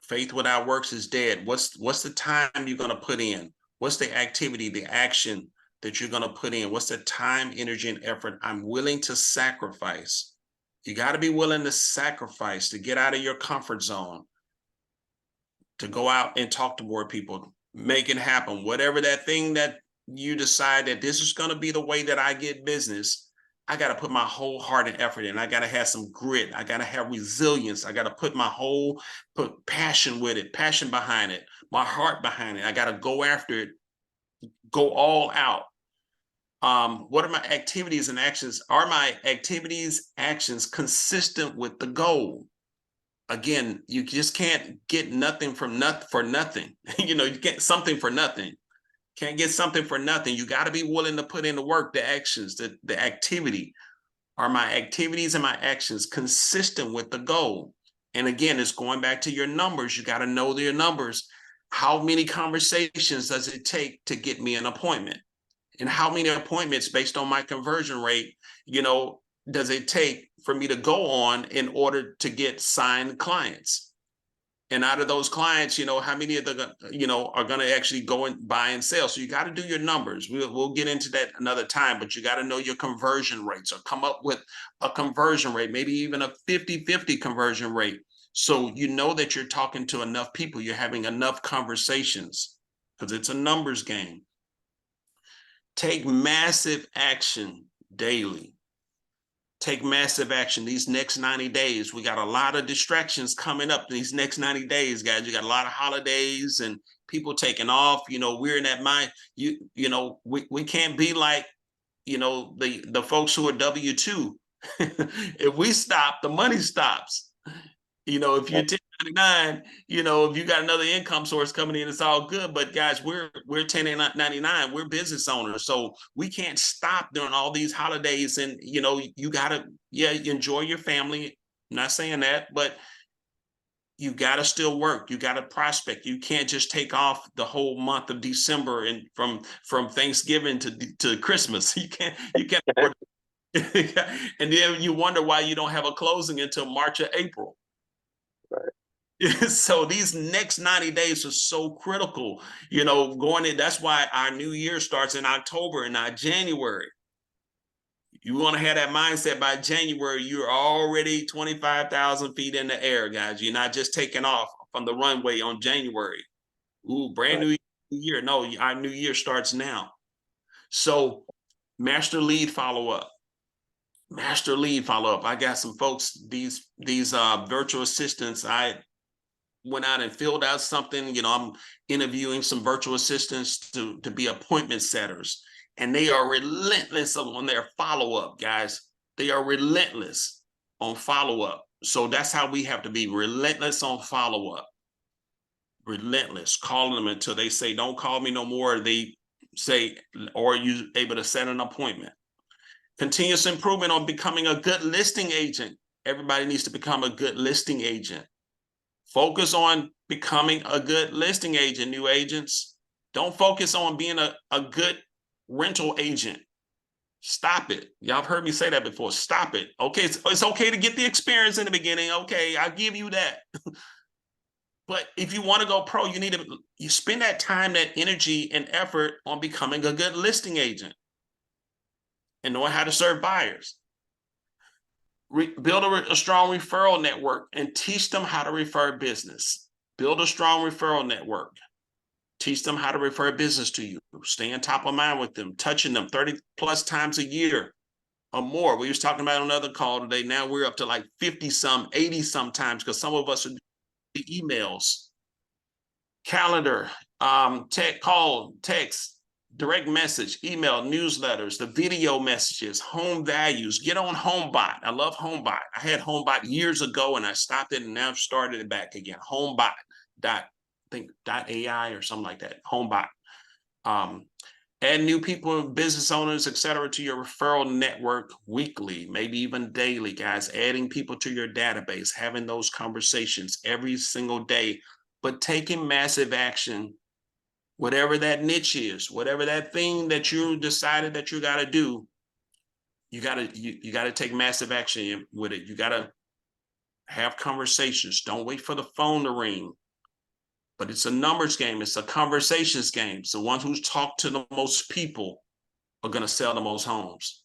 Faith without works is dead. What's the time you're going to put in? What's the activity, the action that you're going to put in? What's the time, energy, and effort I'm willing to sacrifice? You got to be willing to sacrifice, to get out of your comfort zone, to go out and talk to more people, make it happen. Whatever that thing that you decide that this is going to be the way that I get business, I got to put my whole heart and effort in. I got to have some grit. I got to have resilience. I got to put put passion with it, passion behind it, my heart behind it. I got to go after it, go all out. What are my activities and actions? Are my activities, actions consistent with the goal? Again, you just can't get nothing from for nothing. You get something for nothing. Can't get something for nothing. You got to be willing to put in the work, the actions, the activity. Are my activities and my actions consistent with the goal? And again, it's going back to your numbers. You got to know your numbers. How many conversations does it take to get me an appointment? And how many appointments based on my conversion rate, does it take for me to go on in order to get signed clients? And out of those clients, how many of the, are going to actually go and buy and sell? So you got to do your numbers. We'll get into that another time, but you got to know your conversion rates or come up with a conversion rate, maybe even a 50-50 conversion rate. So you know that you're talking to enough people, you're having enough conversations, because it's a numbers game. Take massive action daily. Take massive action these next 90 days. We got a lot of distractions coming up these next 90 days, guys. You got a lot of holidays and people taking off. We're in that mind. We can't be like, the folks who are W-2. If we stop, the money stops. If you're 1099, if you got another income source coming in, it's all good. But guys, we're 1099, we're business owners. So we can't stop during all these holidays. And, you gotta, enjoy your family. I'm not saying that, but you gotta still work. You gotta prospect. You can't just take off the whole month of December and from Thanksgiving to Christmas. You can't afford and then you wonder why you don't have a closing until March or April. So these next 90 days are so critical, going in. That's why our new year starts in October and not January. You want to have that mindset by January, you're already 25,000 feet in the air, guys. You're not just taking off from the runway on January. Ooh, brand new year. No, our new year starts now. So master lead follow-up. Master lead follow-up. I got some folks, these virtual assistants, I went out and filled out something. I'm interviewing some virtual assistants to be appointment setters, and they are relentless on their follow-up, guys. They are relentless on follow-up. So that's how we have to be, relentless on follow-up. Relentless, calling them until they say, don't call me no more. They say, or are you able to set an appointment? Continuous improvement on becoming a good listing agent. Everybody needs to become a good listing agent. Focus on becoming a good listing agent, new agents. Don't focus on being a good rental agent. Stop it. Y'all have heard me say that before. Stop it. Okay, it's okay to get the experience in the beginning. Okay, I'll give you that. But if you want to go pro, you spend that time, that energy and effort on becoming a good listing agent and knowing how to serve buyers. Build a strong referral network and teach them how to refer business. Build a strong referral network. Teach them how to refer business to you. Stay on top of mind with them, touching them 30 plus times a year or more. We was talking about another call today. Now we're up to like 50 some, 80 sometimes, because some of us are doing emails, calendar, text, direct message, email, newsletters, the video messages, home values. Get on HomeBot. I love HomeBot. I had HomeBot years ago and I stopped it and now I've started it back again. HomeBot .ai or something like that. HomeBot. Add new people, business owners, etc., to your referral network weekly, maybe even daily, guys. Adding people to your database, having those conversations every single day, but taking massive action. Whatever that niche is, whatever that thing that you decided that you got to do, you got to take massive action with it. You got to have conversations. Don't wait for the phone to ring. But it's a numbers game. It's a conversations game. So the ones who's talked to the most people are going to sell the most homes.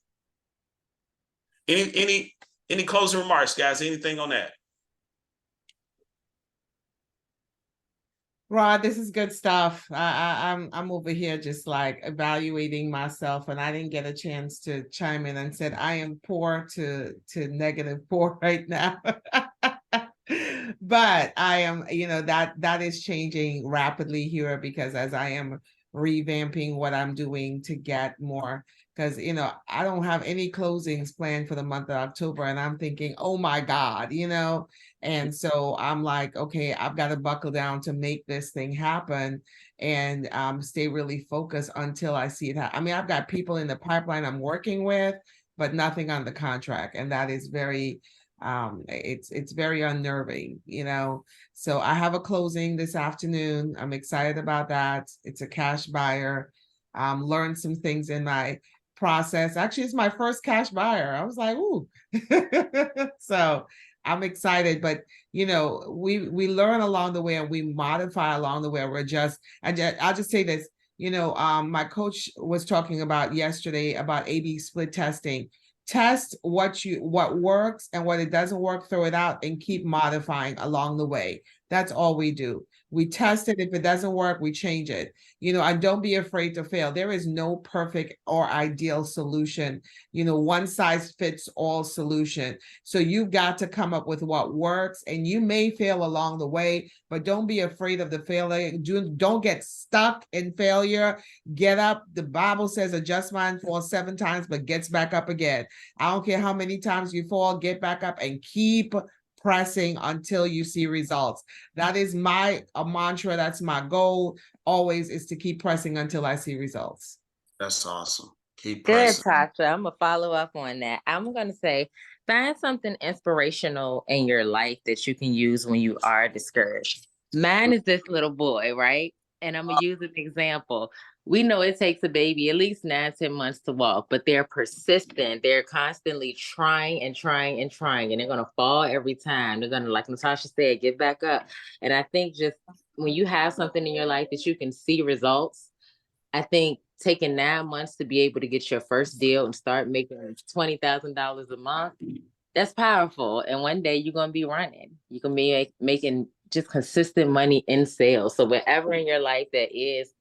Any closing remarks, guys? Anything on that? Rod, this is good stuff. I'm over here just like evaluating myself, and I didn't get a chance to chime in and said I am poor to -4 right now. But I am, that is changing rapidly here, because as I am revamping what I'm doing to get more. Because, you know, I don't have any closings planned for the month of October. And I'm thinking, oh my God, you know? And so I'm like, okay, I've got to buckle down to make this thing happen and stay really focused until I see it happen. I mean, I've got people in the pipeline I'm working with, but nothing on the contract. And that is very, it's very unnerving, you know. So I have a closing this afternoon. I'm excited about that. It's a cash buyer. Learned some things in my process. Actually, it's my first cash buyer. I was like, ooh. So I'm excited, but you know, we learn along the way and we modify along the way. We're just, I'll just say this, you know, my coach was talking about yesterday about A/B split testing. Test what works, and what it doesn't work, throw it out and keep modifying along the way. That's all we do. We test it. If it doesn't work, we change it. You know, and don't be afraid to fail. There is no perfect or ideal solution, you know, one size fits all solution. So you've got to come up with what works, and you may fail along the way, but don't be afraid of the failure. Don't get stuck in failure. Get up. The Bible says a just man falls 7 times, but gets back up again. I don't care how many times you fall, get back up and keep pressing until you see results. That is my mantra. That's my goal always, is to keep pressing until I see results. That's awesome. Keep Good, pressing. Tasha. I'm gonna follow up on that. I'm gonna say, find something inspirational in your life that you can use when you are discouraged. Mine is this little boy, right? And I'm gonna use an example. We know it takes a baby at least 9-10 months to walk, but they're persistent. They're constantly trying and trying and trying, and they're gonna fall every time. They're gonna, like Natasha said, get back up. And I think just when you have something in your life that you can see results, I think taking 9 months to be able to get your first deal and start making $20,000 a month, that's powerful. And one day you're gonna be running. You can be making just consistent money in sales. So whatever in your life that is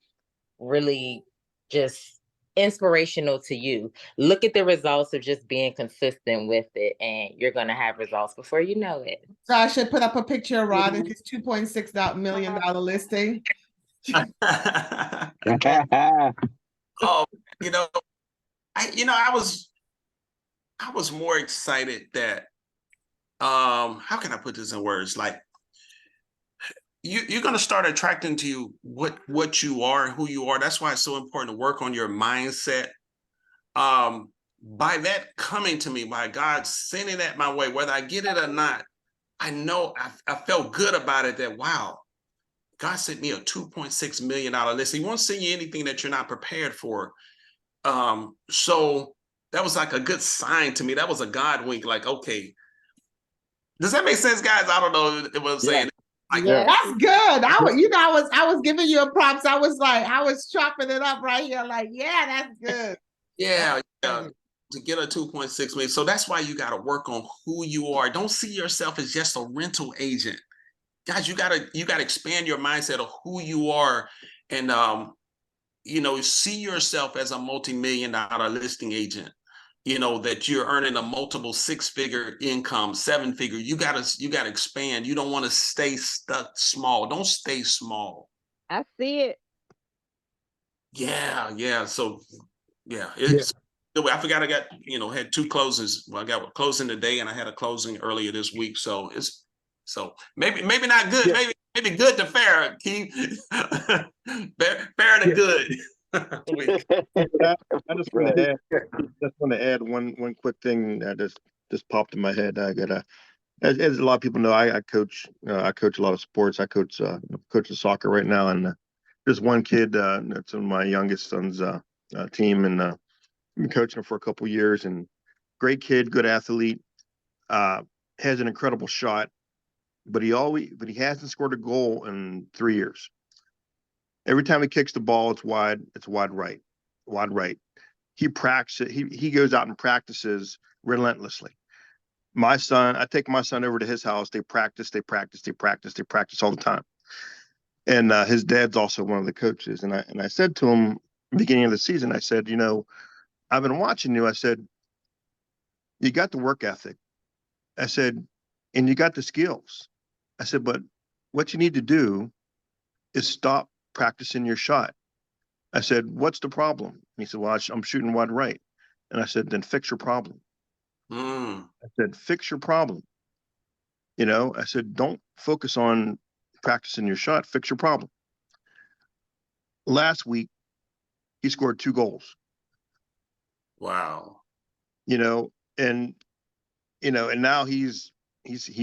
really just inspirational to you, look at the results of just being consistent with it, and you're gonna have results before you know it. So I should put up a picture of Rod and his $2.6 million listing. Oh, you know, I was more excited that how can I put this in words? Like, you're going to start attracting to you what you are and who you are. That's why it's so important to work on your mindset. By that coming to me, by God sending that my way, whether I get it or not, I know I felt good about it, that wow, God sent me a $2.6 million list. He won't send you anything that you're not prepared for. So that was like a good sign to me. That was a God wink. Like, okay, does that make sense, guys? I don't know what I'm saying. Like, yeah, that's good. I was giving you a props. I was chopping it up right here. Like, yeah, that's good. Yeah, to get a 2.6 million. So that's why you got to work on who you are. Don't see yourself as just a rental agent. Guys, you gotta expand your mindset of who you are, and see yourself as a multi-million-dollar listing agent. That you're earning a multiple 6-figure income, 7-figure. You gotta expand. You don't want to stay stuck small. Don't stay small. I see it. Yeah. So yeah, it's I forgot I got had 2 closings. Well, I got a closing today, and I had a closing earlier this week. So maybe not good. Yeah. Maybe good to fair, Keith. fair to good. I just want to add one quick thing that just popped in my head. I got as a lot of people know, I coach a lot of sports. I coach soccer right now, and there's one kid that's on my youngest son's team, and I've been coaching him for a couple years, and great kid, good athlete, has an incredible shot, but he hasn't scored a goal in 3 years. Every time he kicks the ball, it's wide right. He practices. He goes out and practices relentlessly. I take my son over to his house. They practice all the time. And his dad's also one of the coaches. And I said to him, beginning of the season, I said, I've been watching you. I said, you got the work ethic. I said, and you got the skills. I said, but what you need to do is stop practicing your shot. I said, what's the problem? And he said, well, I'm shooting wide right. And I said, then fix your problem. Mm. I said, fix your problem. You know, I said, don't focus on practicing your shot, fix your problem. Last week, he scored 2 goals. Wow. You know, and and now he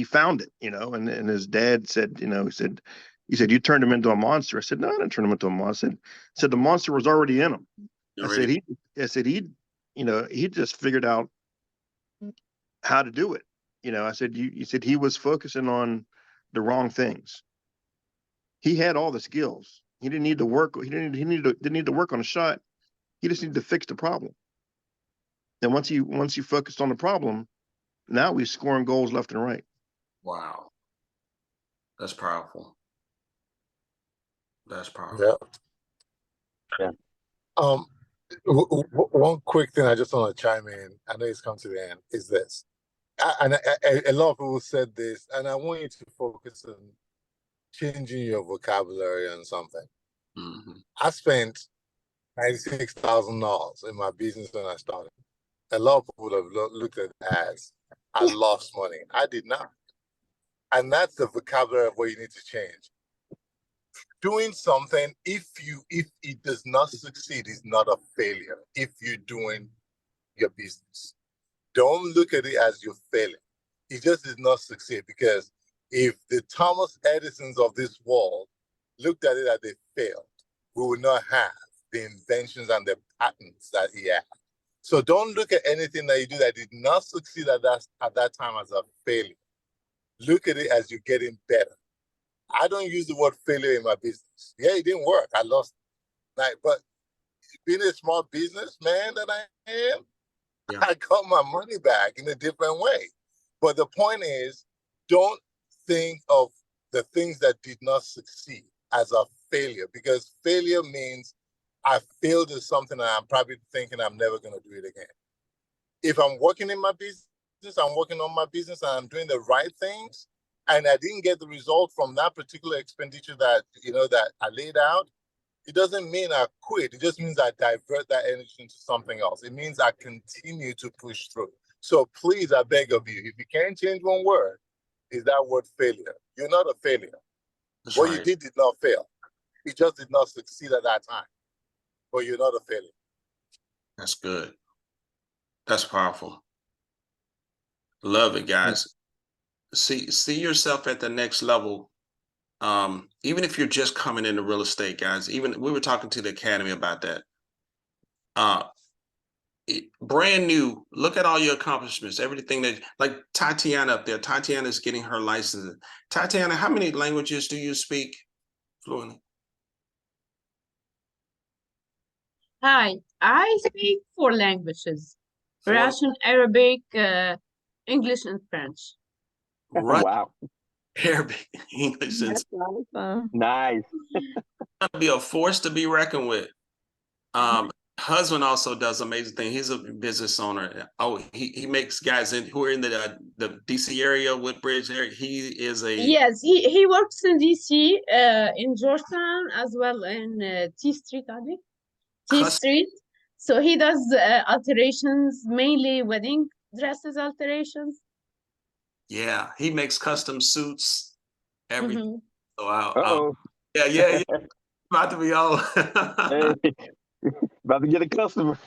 found it, and his dad said, he said, you turned him into a monster. I said, no, I didn't turn him into a monster. I said the monster was already in him. You I said ready? he just figured out how to do it. I said you said he was focusing on the wrong things. He had all the skills. He didn't need to work. Didn't need to work on a shot. He just needed to fix the problem. And once he focused on the problem, now he's scoring goals left and right. Wow. That's powerful. That's powerful. Yeah. Yeah. One quick thing I just want to chime in. I know it's come to the end. Is this, a lot of people said this, and I want you to focus on changing your vocabulary on something. Mm-hmm. I spent $96,000 in my business when I started. A lot of people have looked at it as I lost money. I did not, and that's the vocabulary of what you need to change. Doing something, if it does not succeed, is not a failure. If you're doing your business, don't look at it as you're failing. It just did not succeed, because if the Thomas Edisons of this world looked at it as they failed, we would not have the inventions and the patents that he had. So don't look at anything that you do that did not succeed at that time as a failure. Look at it as you're getting better. I don't use the word failure in my business. Yeah, it didn't work. I lost. But being a small businessman that I am, yeah, I got my money back in a different way. But the point is, don't think of the things that did not succeed as a failure, because failure means I failed at something and I'm probably thinking I'm never going to do it again. If I'm working in my business, I'm working on my business and I'm doing the right things, and I didn't get the result from that particular expenditure that I laid out, it doesn't mean I quit. It just means I divert that energy into something else. It means I continue to push through. So please, I beg of you, if you can't change one word, is that word failure. You're not a failure. That's what right. you did not fail. It just did not succeed at that time. But you're not a failure. That's good. That's powerful. Love it, guys. See yourself at the next level. Even if you're just coming into real estate, guys. Even we were talking to the academy about that. Brand new. Look at all your accomplishments. Everything that, like Tatiana up there. Tatiana's getting her license. Tatiana, how many languages do you speak fluently? Hi, I speak 4 languages: Russian, Arabic, English, and French. Right. Wow. Arabic, English, and That's awesome. Nice. to be a force to be reckoned with. Husband also does amazing thing. He's a business owner. Oh, he makes guys who are in the DC area, Woodbridge area. He is a Yes, he works in DC, in Georgetown, as well in T Street, I think. T Street. So he does alterations, mainly wedding dresses alterations. Yeah, he makes custom suits. Everything. Mm-hmm. So yeah. About to be all. Hey, about to get a customer.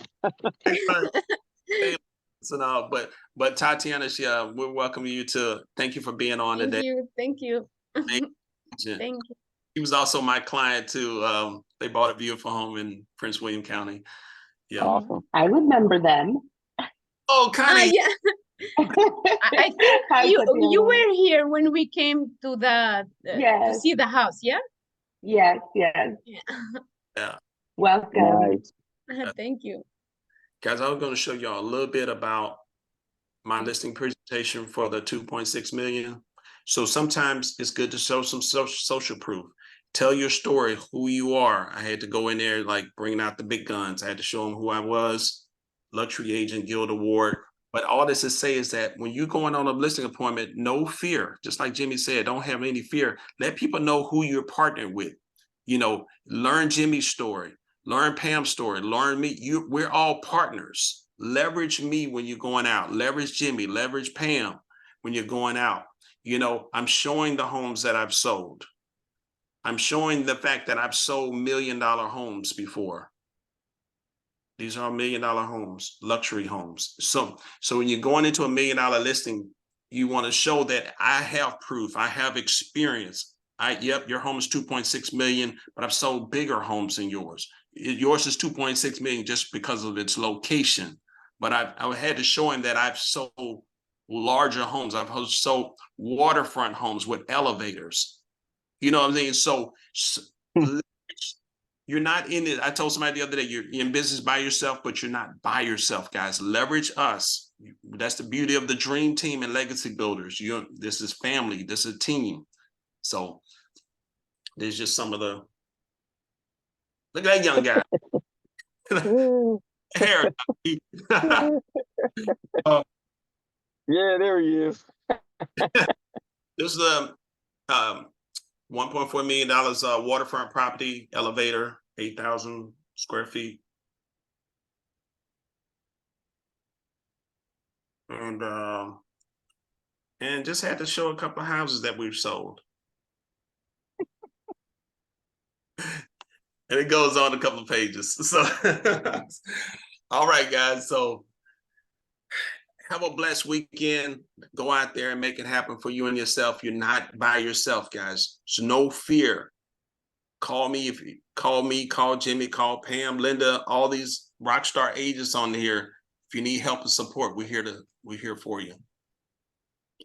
So but Tatiana, we're welcoming you to. Thank you for being on today. Thank you. Thank you. He was also my client too. They bought a beautiful home in Prince William County. Yeah, awesome. I remember them. Oh, Connie. Yeah. I think you were here when we came to to see the house. Yeah. Yes. Yeah. Welcome. Nice. Thank you. Guys, I was going to show y'all a little bit about my listing presentation for the 2.6 million. So sometimes it's good to show some social proof. Tell your story, who you are. I had to go in there, like bringing out the big guns. I had to show them who I was, Luxury Agent Guild Award. But all this to say is that when you're going on a listing appointment, no fear. Just like Jimmy said, don't have any fear. Let people know who you're partnered with. Learn Jimmy's story. Learn Pam's story. Learn me. We're all partners. Leverage me when you're going out. Leverage Jimmy. Leverage Pam when you're going out. You know, I'm showing the homes that I've sold. I'm showing the fact that I've sold $1 million homes before. These are $1 million homes, luxury homes. So when you're going into $1 million listing, you want to show that I have proof, I have experience. Yep, your home is 2.6 million, but I've sold bigger homes than yours. Yours is 2.6 million just because of its location. But I had to show him that I've sold larger homes. I've sold waterfront homes with elevators. You know what I'm saying? So you're not in it. I told somebody the other day, you're in business by yourself, but you're not by yourself, guys. Leverage us. That's the beauty of the dream team and legacy builders. This is family. This is a team. So there's just some of the, look at that young guy. Hair. Yeah, there he is. This is a $1.4 million waterfront property, elevator, 8,000 square feet. And just had to show a couple of houses that we've sold. And it goes on a couple of pages. So, all right, guys. So have a blessed weekend. Go out there and make it happen for you and yourself. You're not by yourself, guys. So no fear. Call me, call Jimmy, call Pam, Linda, all these rock star agents on here. If you need help and support, we're here for you.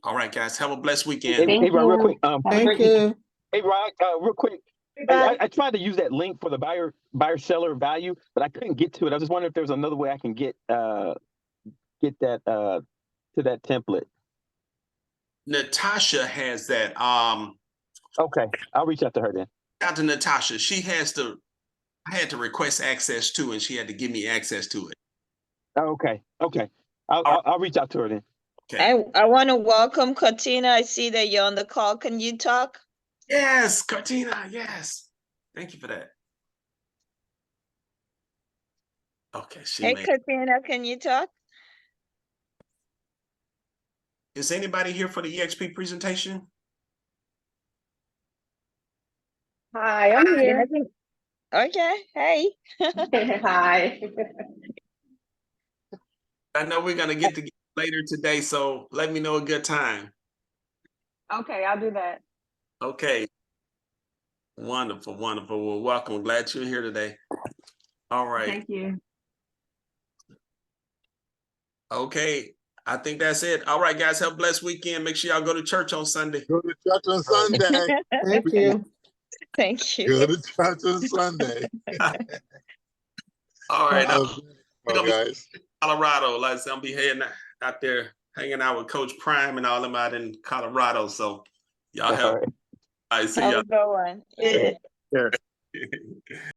All right, guys. Have a blessed weekend. Hey, Rod, real quick. Thank you. Hey, Rod, real quick. I tried to use that link for the buyer seller value, but I couldn't get to it. I just wondering if there's another way I can get that to that template. Natasha has that. Okay, I'll reach out to her then. Out to Natasha. I had to request access to, and she had to give me access to it. Oh, okay. I'll reach out to her then. Okay. I want to welcome Katina. I see that you're on the call. Can you talk? Yes, Katina. Yes. Thank you for that. Okay. Hey, Katina, can you talk? Is anybody here for the EXP presentation? Hi, I'm here. Okay. Hey. Hi. I know we're going to get together later today, so let me know a good time. Okay, I'll do that. Okay. Wonderful, wonderful. Well, welcome. Glad you're here today. All right. Thank you. Okay. I think that's it. All right, guys. Have a blessed weekend. Make sure y'all go to church on Sunday. Go to church on Sunday. Thank you. Thank you. Go to church on Sunday. All right. Guys. Colorado. Like I said, I'll be heading out there, hanging out with Coach Prime and all them out in Colorado. So y'all have. All right. I see y'all. Have a good one. Yeah.